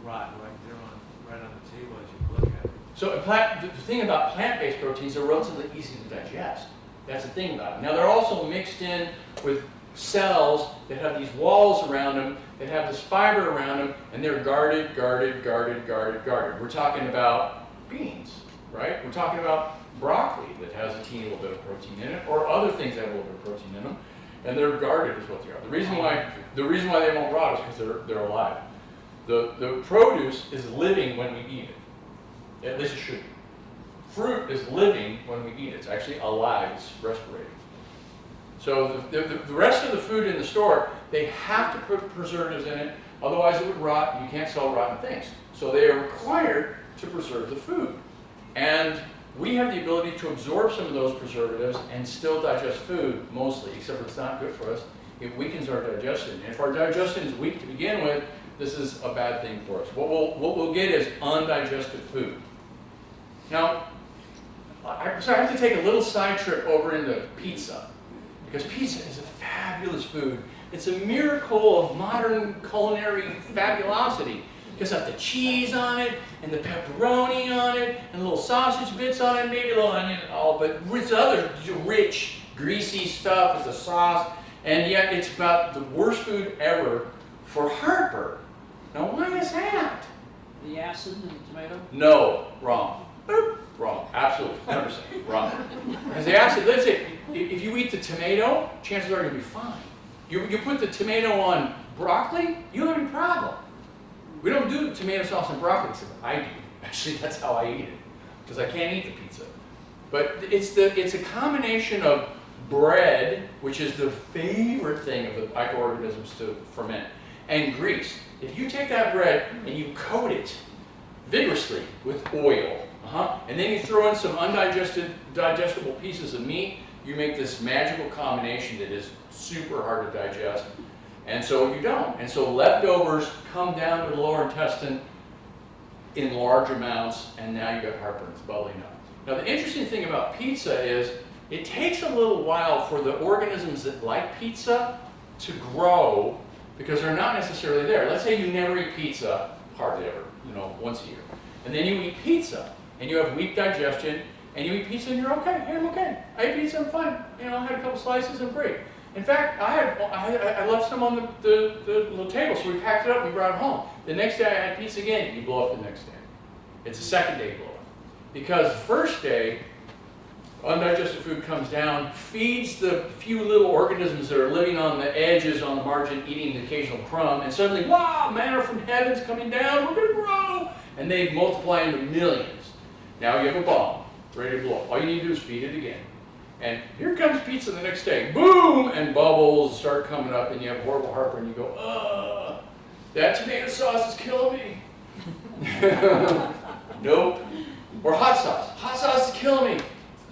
rot right on the table as you look at it. So the thing about plant-based proteins, they're relatively easy to digest. That's the thing about it. Now they're also mixed in with cells that have these walls around them, that have this fiber around them, and they're guarded. We're talking about beans, right? We're talking about broccoli that has a teeny little bit of protein in it, or other things that have a little bit of protein in them, and they're guarded is what they are. The reason why they won't rot is because they're alive. The produce is living when we eat it. At least it should be. Fruit is living when we eat it. It's actually alive. It's respirating. So the rest of the food in the store, they have to put preservatives in it, otherwise it would rot, and you can't sell rotten things. So they are required to preserve the food. And we have the ability to absorb some of those preservatives and still digest food, mostly, except for it's not good for us. It weakens our digestion. And if our digestion is weak to begin with, this is a bad thing for us. What we'll get is undigested food. Now, so I have to take a little side trip over into pizza, because pizza is a fabulous food. It's a miracle of modern culinary fabulosity. Because it's got the cheese on it, and the pepperoni on it, and little sausage bits on it, maybe a little onion and all, but with other rich, greasy stuff as a sauce, and yet it's about the worst food ever for heartburn. Now, why is that? The acid in the tomato? No, wrong. Boop. Wrong. Absolutely. 100% wrong. Because the acid, let's say, if you eat the tomato, chances are you're going to be fine. You put the tomato on broccoli, you don't have any problem. We don't do tomato sauce and broccoli, except I do. Actually, that's how I eat it, because I can't eat the pizza. But it's a combination of bread, which is the favorite thing of the microorganisms to ferment, and grease. If you take that bread and you coat it vigorously with oil, and then you throw in some digestible pieces of meat, you make this magical combination that is super hard to digest. And so you don't. And so leftovers come down to the lower intestine in large amounts, and now you got heartburn. It's bubbling up. Now the interesting thing about pizza is it takes a little while for the organisms that like pizza to grow, because they're not necessarily there. Let's say you never eat pizza, hardly ever, once a year. And then you eat pizza, and you have weak digestion, and you eat pizza and you're okay. Hey, I'm okay. I ate pizza, I'm fine. I had a couple slices, I'm great. In fact, I left some on the little table, so we packed it up and we brought it home. The next day I had pizza again, you blow up the next day. It's a second day blow up. Because the first day, undigested food comes down, feeds the few little organisms that are living on the edges, on the margin, eating the occasional crumb, and suddenly, wow, manna from heaven's coming down, we're gonna grow! And they multiply into millions. Now you have a bomb, ready to blow up. All you need to do is feed it again. And here comes pizza the next day, boom, and bubbles start coming up, and you have horrible heartburn. You go, ugh, that tomato sauce is killing me. Nope. Or hot sauce. Hot sauce is killing me.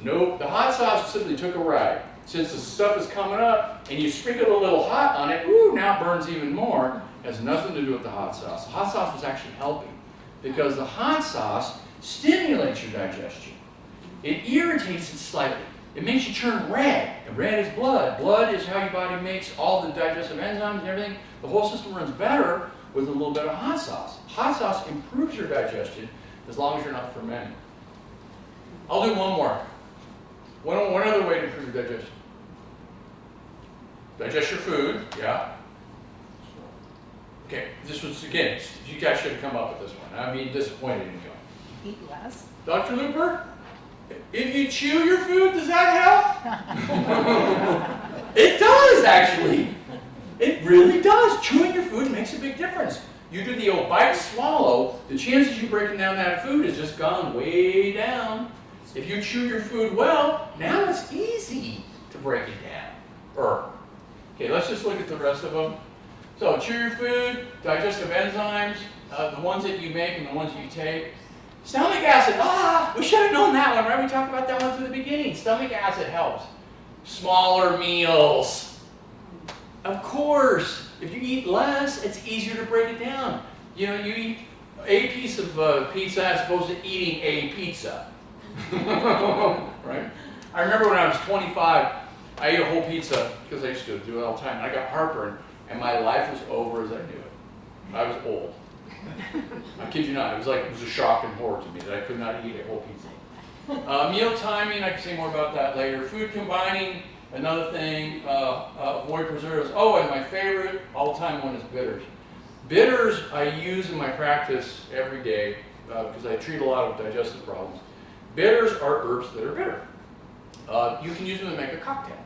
Nope. The hot sauce simply took a ride. Since the stuff is coming up, and you sprinkle a little hot on it, ooh, now it burns even more. It has nothing to do with the hot sauce. The hot sauce was actually helping, because the hot sauce stimulates your digestion. It irritates it slightly. It makes you turn red, and red is blood. Blood is how your body makes all the digestive enzymes and everything. The whole system runs better with a little bit of hot sauce. Hot sauce improves your digestion as long as you're not fermenting. I'll do one more. One other way to improve your digestion. Digest your food, yeah. Okay, this was, again, you guys should have come up with this one. I'm being disappointed in you. Eat less. Dr. Luper? If you chew your food, does that help? It does, actually. It really does. Chewing your food makes a big difference. You do the old bite swallow, the chances you breaking down that food has just gone way down. If you chew your food well, now it's easy to break it down. Okay, let's just look at the rest of them. So chew your food, digestive enzymes, the ones that you make and the ones that you take. Stomach acid, we should have known that one, right? We talked about that one from the beginning. Stomach acid helps. Smaller meals. Of course, if you eat less, it's easier to break it down. You eat a piece of pizza as opposed to eating a pizza. Right? I remember when I was 25, I ate a whole pizza, because I used to do it all the time, and I got heartburn, and my life was over as I knew it. I was old. I kid you not, it was a shock and horror to me that I could not eat a whole pizza. Meal timing, I can say more about that later. Food combining, another thing. Avoid preservatives. Oh, and my favorite all-time one is bitters. Bitters I use in my practice every day because I treat a lot of digestive problems. Bitters are herbs that are bitter. You can use them to make a cocktail.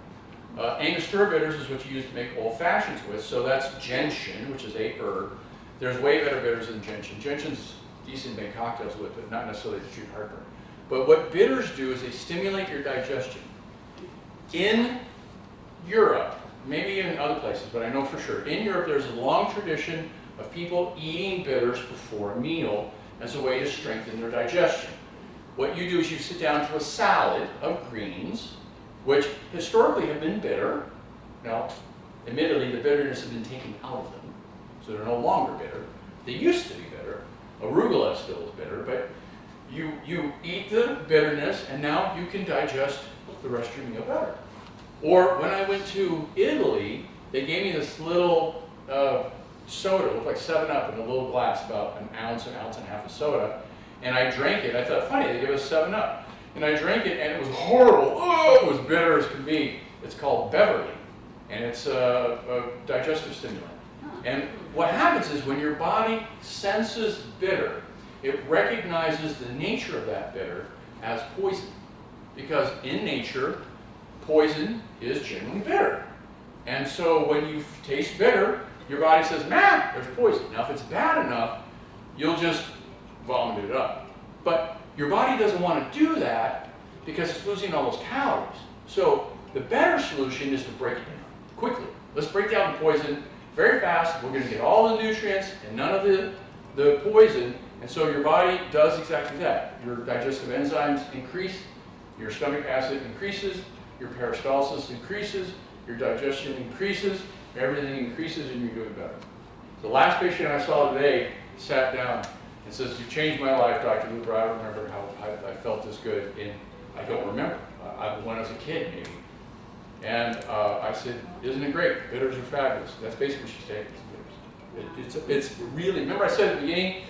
Angostura bitters is what you use to make old fashions with, so that's gentian, which is a herb. There's way better bitters than gentian. Gentian's decent to make cocktails with, but not necessarily to treat heartburn. But what bitters do is they stimulate your digestion. In Europe, maybe in other places, but I know for sure, in Europe there's a long tradition of people eating bitters before a meal as a way to strengthen their digestion. What you do is you sit down to a salad of greens, which historically have been bitter. Now, admittedly, the bitterness has been taken out of them, so they're no longer bitter. They used to be bitter. Arugula still is bitter, but you eat the bitterness, and now you can digest the rest of your meal better. Or when I went to Italy, they gave me this little soda, it looked like 7-Up in a little glass, about an ounce and a half of soda, and I drank it. I thought, funny, they give us 7-Up. And I drank it, and it was horrible. Oh, it was bitter as can be. It's called Beverly, and it's a digestive stimulant. And what happens is when your body senses bitter, it recognizes the nature of that bitter as poison. Because in nature, poison is generally bitter. And so when you taste bitter, your body says, nah, there's poison. Now if it's bad enough, you'll just vomit it up. But your body doesn't want to do that because it's losing all those calories. So the better solution is to break it down quickly. Let's break down the poison very fast. We're going to get all the nutrients and none of the poison. And so your body does exactly that. Your digestive enzymes increase, your stomach acid increases, your peristalsis increases, your digestion increases, everything increases, and you're doing better. The last patient I saw today sat down and says, "You changed my life, Dr. Luper. I don't remember how I felt this good." And I don't remember. When I was a kid, maybe. And I said, "Isn't it great? Bitters are fabulous." That's basically what she's taking, bitters. It's really, remember I said at the beginning,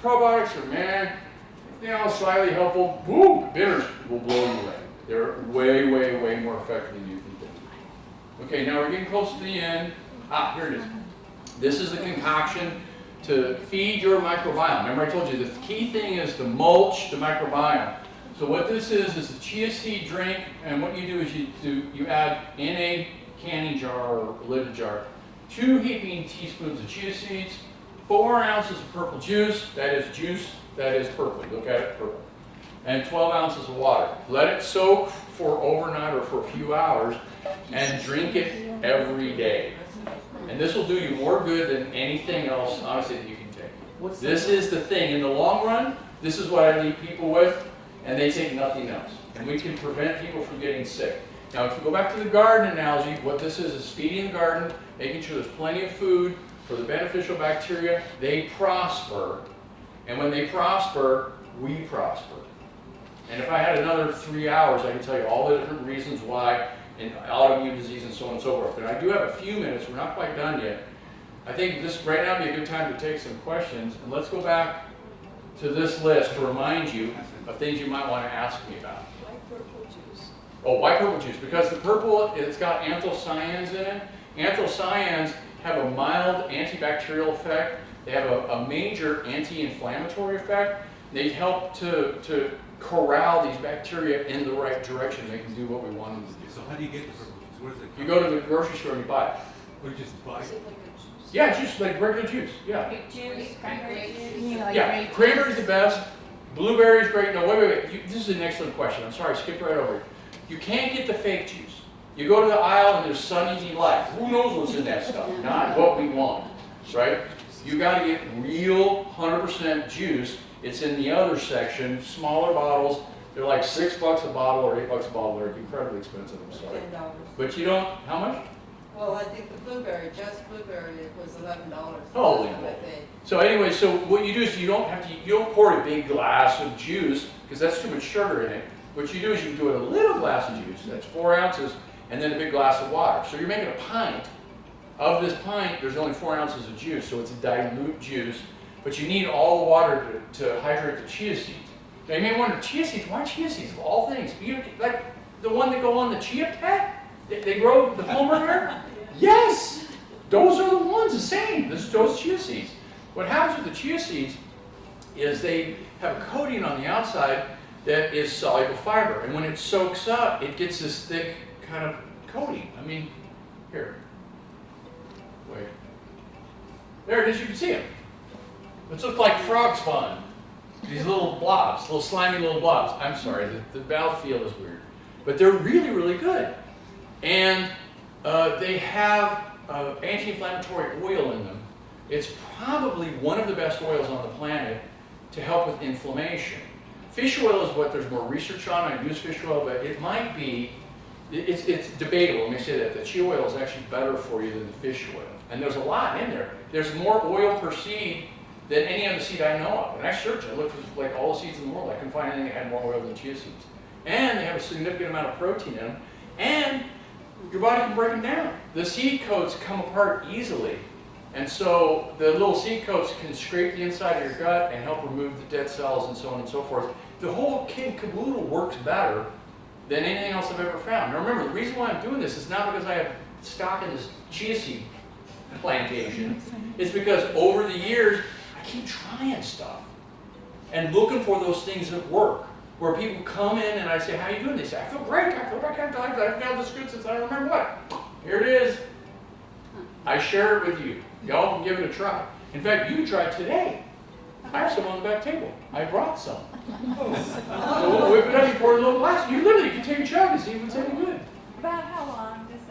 probiotics are, man, slightly helpful. Boom, bitters will blow you away. They're way, way, way more effective than you think. Okay, now we're getting close to the end. Here it is. This is the concoction to feed your microbiome. Remember I told you the key thing is to mulch the microbiome. So what this is a chia seed drink, and what you do is you add in a canning jar or lidded jar 2 heaping teaspoons of chia seeds, 4 ounces of purple juice that is purple. Look at it, purple. And 12 ounces of water. Let it soak for overnight or for a few hours, and drink it every day. And this will do you more good than anything else, honestly, that you can take. This is the thing. In the long run, this is what I leave people with, and they take nothing else. And we can prevent people from getting sick. Now, if you go back to the garden analogy, what this is feeding the garden, making sure there's plenty of food for the beneficial bacteria. They prosper. And when they prosper, we prosper. And if I had another 3 hours, I could tell you all the different reasons why in autoimmune disease and so on and so forth. But I do have a few minutes. We're not quite done yet. I think this right now would be a good time to take some questions. And let's go back to this list to remind you of things you might want to ask me about. White purple juice. Oh, white purple juice. Because the purple, it's got anthocyanins in it. Anthocyanins have a mild antibacterial effect. They have a major anti-inflammatory effect. They help to corral these bacteria in the right direction. They can do what we want them to do. So how do you get the purple juice? Where does it You come go to the grocery store and you buy it. from? Or you just buy Is it? it like a juice? Yeah, juice, like regular juice. Yeah. Juice, cranberry juice. You know, like Yeah, grape cranberry's juice. the best. Blueberry's great. No, wait. This is an excellent question. I'm sorry, skip right over it. You can't get the fake juice. You go to the aisle and there's Sunny Delight. Who knows what's in that stuff? Not what we want, right? You got to get real 100% juice. It's in the other section, smaller bottles. They're like $6 a bottle or $8 a bottle. They're incredibly expensive, I'm sorry. $10. But you don't, how much? Well, I think the blueberry, just blueberry, it was $11. Holy That's what I moly. paid. So anyway, so what you do is you don't pour a big glass of juice because that's too much sugar in it. What you do is you do a little glass of juice, that's 4 ounces, and then a big glass of water. So you're making a pint. Of this pint, there's only 4 ounces of juice, so it's a dilute juice. But you need all the water to hydrate the chia seeds. Now you may wonder, chia seeds, why chia seeds of all things? Like the one that go on the chia pet? They grow the Homer hair? Yes! Those are the ones, the same. Those chia seeds. What happens with the chia seeds is they have a coating on the outside that is soluble fiber. And when it soaks up, it gets this thick kind of coating. I mean, here. Wait. There it is, you can see them. It looks like frog spawn. These little blobs, slimy little blobs. I'm sorry, the mouthfeel is weird. But they're really, really good. And they have anti-inflammatory oil in them. It's probably one of the best oils on the planet to help with inflammation. Fish oil is what there's more research on. I use fish oil, but it might be, it's debatable. Let me say that. The chia oil is actually better for you than the fish oil. And there's a lot in there. There's more oil per seed than any other seed I know of. And I searched, I looked for like all the seeds in the world. I couldn't find anything that had more oil than chia seeds. And they have a significant amount of protein in them. And your body can break them down. The seed coats come apart easily. And so the little seed coats can scrape the inside of your gut and help remove the dead cells and so on and so forth. The whole kit and caboodle works better than anything else I've ever found. Now remember, the reason why I'm doing this is not because I have stock in this chia seed plantation. It's because over the years, I keep trying stuff and looking for those things that work. Where people come in and I say, how you doing? They say, I feel great. I feel like I've got this good since I remember what. Here it is. I share it with you. Y'all can give it a try. In fact, you can try today. I have some on the back table. I brought some. So we'll whip it up, you pour a little glass. You literally can take a chug and see if it's any good. About how long does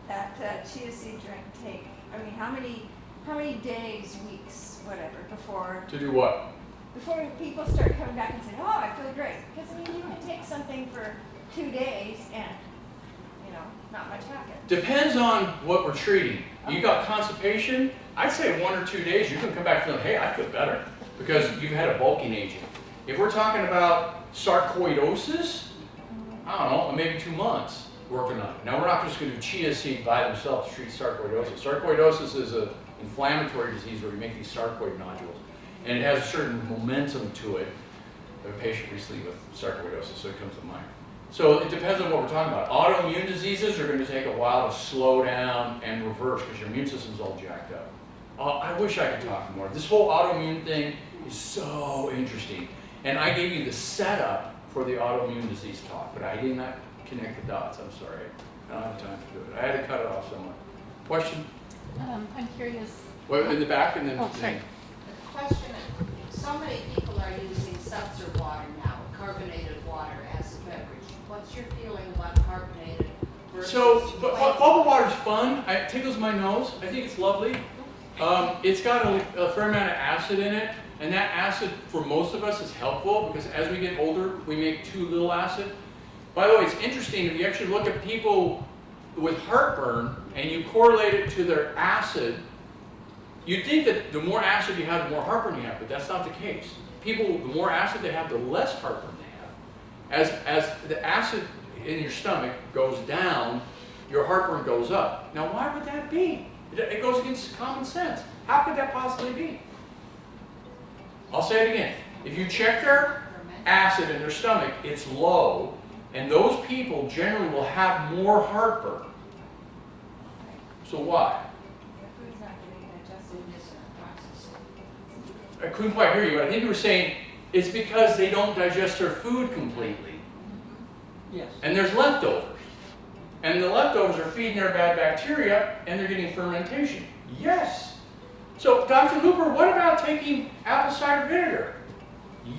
that chia seed drink take? I mean, how many days, weeks, whatever, before To do what? people start coming back and saying, oh, I feel great? Because, I mean, you can take something for 2 days and, not much happens. Depends on what we're treating. You got constipation, I'd say 1 or 2 days, you can come back feeling, hey, I feel better, because you've had a bulking agent. If we're talking about sarcoidosis, I don't know, maybe 2 months working on it. Now, we're not just going to do chia seed by themselves to treat sarcoidosis. Sarcoidosis is an inflammatory disease where you make these sarcoid nodules, and it has a certain momentum to it. I have a patient recently with sarcoidosis, so it comes to mind. So it depends on what we're talking about. Autoimmune diseases are going to take a while to slow down and reverse because your immune system's all jacked up. I wish I could talk more. This whole autoimmune thing is so interesting. And I gave you the setup for the autoimmune disease talk, but I did not connect the dots. I'm sorry. I don't have time to do it. I had to cut it off somewhere. Question? I'm curious. Well, in the back and then. Oh, sorry. Question, so many people are using seltzer water now, carbonated water as a beverage. What's your feeling about carbonated versus So, plain? bubble water's fun. It tickles my nose. I think it's lovely. It's got a fair amount of acid in it, and that acid for most of us is helpful because as we get older, we make too little acid. By the way, it's interesting if you actually look at people with heartburn and you correlate it to their acid. You'd think that the more acid you have, the more heartburn you have, but that's not the case. People, the more acid they have, the less heartburn they have. As the acid in your stomach goes down, your heartburn goes up. Now, why would that be? It goes against common sense. How could that possibly be? I'll say it again. If you check their acid in their stomach, it's low, and those people generally will have more heartburn. So why? Your food's not getting digested in this process. I couldn't quite hear you, but I think you were saying it's because they don't digest their food completely. Yes. And there's leftovers. And the leftovers are feeding their bad bacteria and they're getting fermentation. Yes. So, Dr. Luper, what about taking apple cider vinegar?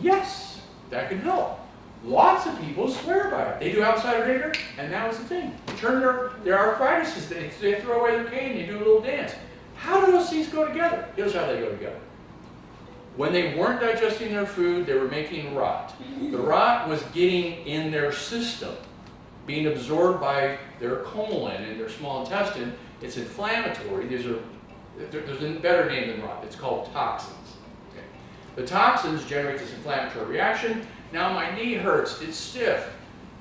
Yes, that can help. Lots of people swear by it. They do apple cider vinegar, and that was the thing. They turn their arthritis, they throw away their cane, they do a little dance. How do those things go together? Here's how they go together. When they weren't digesting their food, they were making rot. The rot was getting in their system, being absorbed by their colon and their small intestine. It's inflammatory. There's a better name than rot. It's called toxins. Okay. The toxins generate this inflammatory reaction. Now my knee hurts. It's stiff.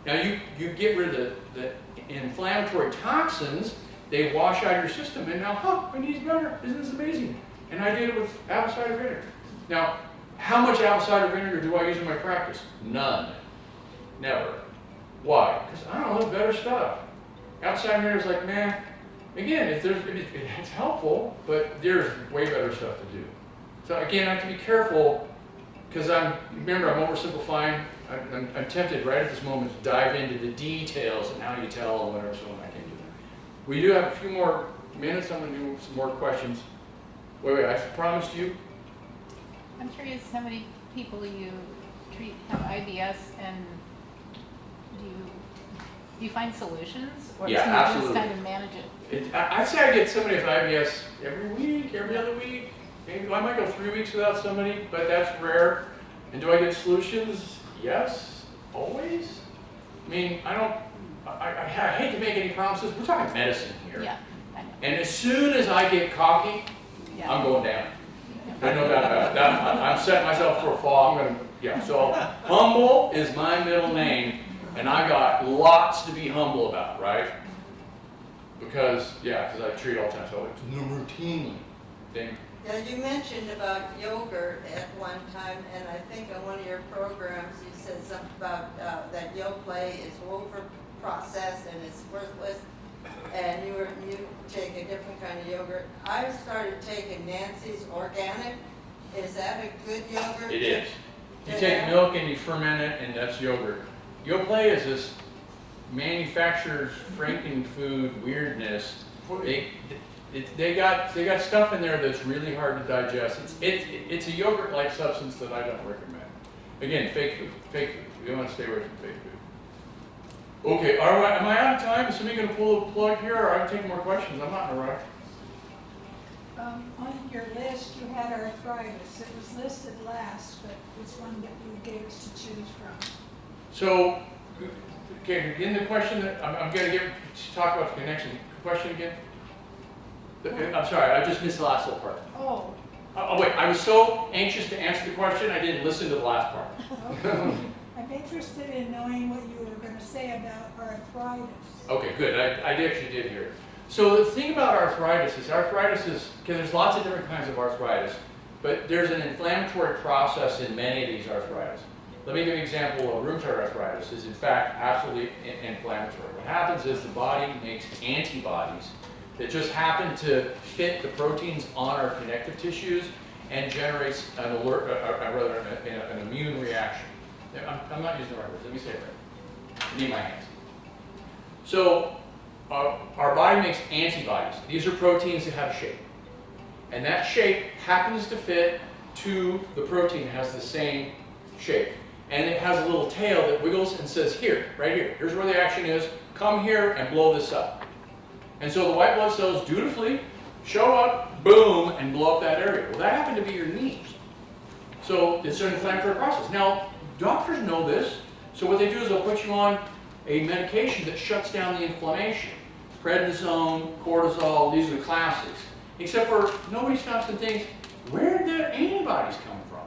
Now you get rid of the inflammatory toxins. They wash out of your system, and now, my knee's better. Isn't this amazing? And I did it with apple cider vinegar. Now, how much apple cider vinegar do I use in my practice? None. Never. Why? Because I don't know, there's better stuff. Apple cider vinegar is like, man, again, it's helpful, but there's way better stuff to do. So again, I have to be careful because I'm oversimplifying. I'm tempted right at this moment to dive into the details and how you tell and whatever, so I can't do that. We do have a few more minutes. I'm going to do some more questions. Wait, I promised you. I'm curious how many people you treat have IBS, and do you Do you find solutions, or Yeah, do you absolutely. just kind of manage it? I'd say I get somebody with IBS every week, every other week. Maybe I might go 3 weeks without somebody, but that's rare. And do I get solutions? Yes, always. I mean, I hate to make any promises. We're talking medicine here. Yeah, I know. And as soon as I get cocky, Yeah. I'm going down. There's no doubt about it. I'm setting myself for a fall. So humble is my middle name, and I got lots to be humble about, right? Because I treat all the time, so it's routinely thing. Yeah, you mentioned about yogurt at one time, and I think on one of your programs you said something about that Yoplait is over-processed and it's worthless, and you take a different kind of yogurt. I started taking Nancy's Organic. Is that a good yogurt? It is. You take milk and you ferment it, and that's yogurt. Yoplait is this manufacturer's Frankenfood weirdness. They got stuff in there that's really hard to digest. It's a yogurt-like substance that I don't recommend. Again, fake food. We want to stay away from fake food. Okay, all right. Am I out of time? Is somebody going to pull a plug here, or I'm taking more questions? I'm not in a rush. On your list, you had arthritis. It was listed last, but which one that you gave us to choose from? So, okay, again, the question that I'm going to talk about the connection. Question again? I'm sorry, I just missed the last little part. Oh. Oh, wait, I was so anxious to answer the question, I didn't listen to the last part. Okay. I'm interested in knowing what you were going to say about arthritis. Okay, good. I actually did hear it. So the thing about arthritis is, because there's lots of different kinds of arthritis, but there's an inflammatory process in many of these arthritis. Let me give you an example of rheumatoid arthritis is in fact absolutely inflammatory. What happens is the body makes antibodies that just happen to fit the proteins on our connective tissues and generates an immune reaction. I'm not using the right words. Let me say it right. I need my hands. So our body makes antibodies. These are proteins that have shape. And that shape happens to fit to the protein that has the same shape. And it has a little tail that wiggles and says, here, right here. Here's where the action is. Come here and blow this up. And so the white blood cells dutifully show up, boom, and blow up that area. Well, that happened to be your knee. So it's an inflammatory process. Now, doctors know this. So what they do is they'll put you on a medication that shuts down the inflammation. Prednisone, cortisol, these are the classics. Except for nobody stops and thinks, where did the antibodies come from?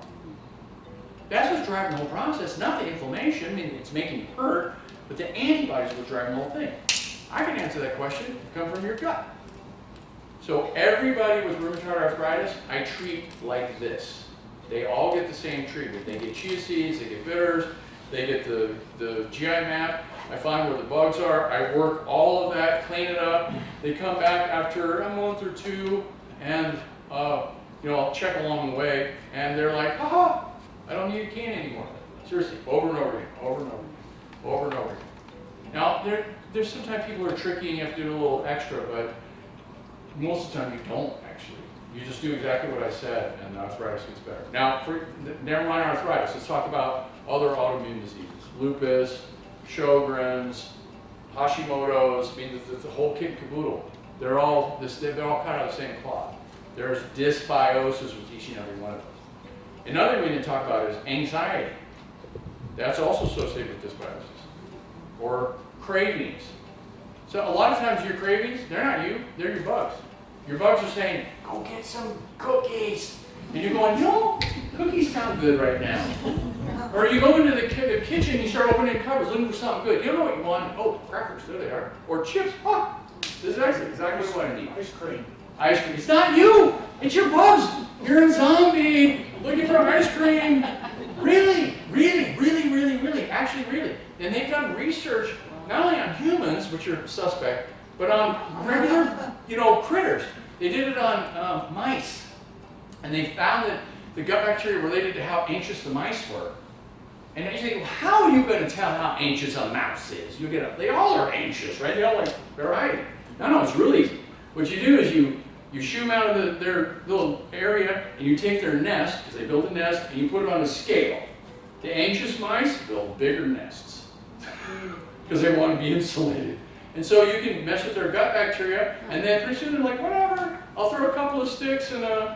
That's what's driving the whole process, not the inflammation. I mean, it's making you hurt, but the antibodies are what's driving the whole thing. I can answer that question. They come from your gut. So everybody with rheumatoid arthritis, I treat like this. They all get the same treatment. They get chia seeds, they get bitters, they get the GI map. I find where the bugs are. I work all of that, clean it up. They come back after a month or two, and I'll check along the way, and they're like, I don't need a cane anymore. Seriously, over and over again, over and over again, over and over again. Now, there's sometimes people are tricky and you have to do a little extra, but most of the time you don't actually. You just do exactly what I said, and the arthritis gets better. Now, never mind arthritis. Let's talk about other autoimmune diseases: lupus, Sjogren's, Hashimoto's. I mean, the whole kit and caboodle. They're all cut out of the same cloth. There's dysbiosis with each and every one of those. Another thing we didn't talk about is anxiety. That's also associated with dysbiosis. Or cravings. So a lot of times your cravings, they're not you, they're your bugs. Your bugs are saying, go get some cookies. And you're going, no, cookies sound good right now. Or you go into the kitchen and you start opening cupboards looking for something good. You don't know what you want. Oh, crackers, there they are. Or chips. This is exactly what I need. Ice cream. Ice cream. It's not you, it's your bugs. You're a zombie looking for ice cream. Really, really, really, really, really, actually really. And they've done research not only on humans, which are suspect, but on regular, critters. They did it on mice. And they found that the gut bacteria related to how anxious the mice were. And you think, well, how are you going to tell how anxious a mouse is? They all are anxious, right? They're hiding. No, it's really easy. What you do is you shoo them out of their little area, and you take their nest, because they build a nest, and you put it on a scale. The anxious mice build bigger nests. because they want to be insulated. And so you can mess with their gut bacteria, and then pretty soon they're like, whatever, I'll throw a couple of sticks and a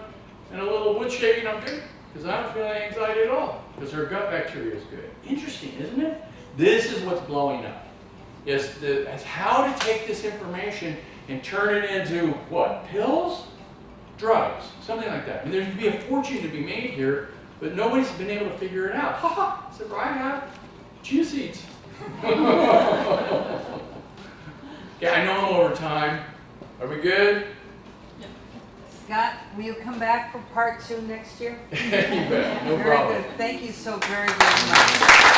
little wood shake and I'm good, because I don't feel any anxiety at all, because their gut bacteria is good. Interesting, isn't it? This is what's blowing up. Is how to take this information and turn it into what? Pills? Drugs, something like that. I mean, there could be a fortune to be made here, but nobody's been able to figure it out. Ha ha! So I have chia seeds. Okay, I know I'm over time. Are we good? Scott, will you come back for part 2 next year? You bet. No Very problem. good. Thank you so very, very much.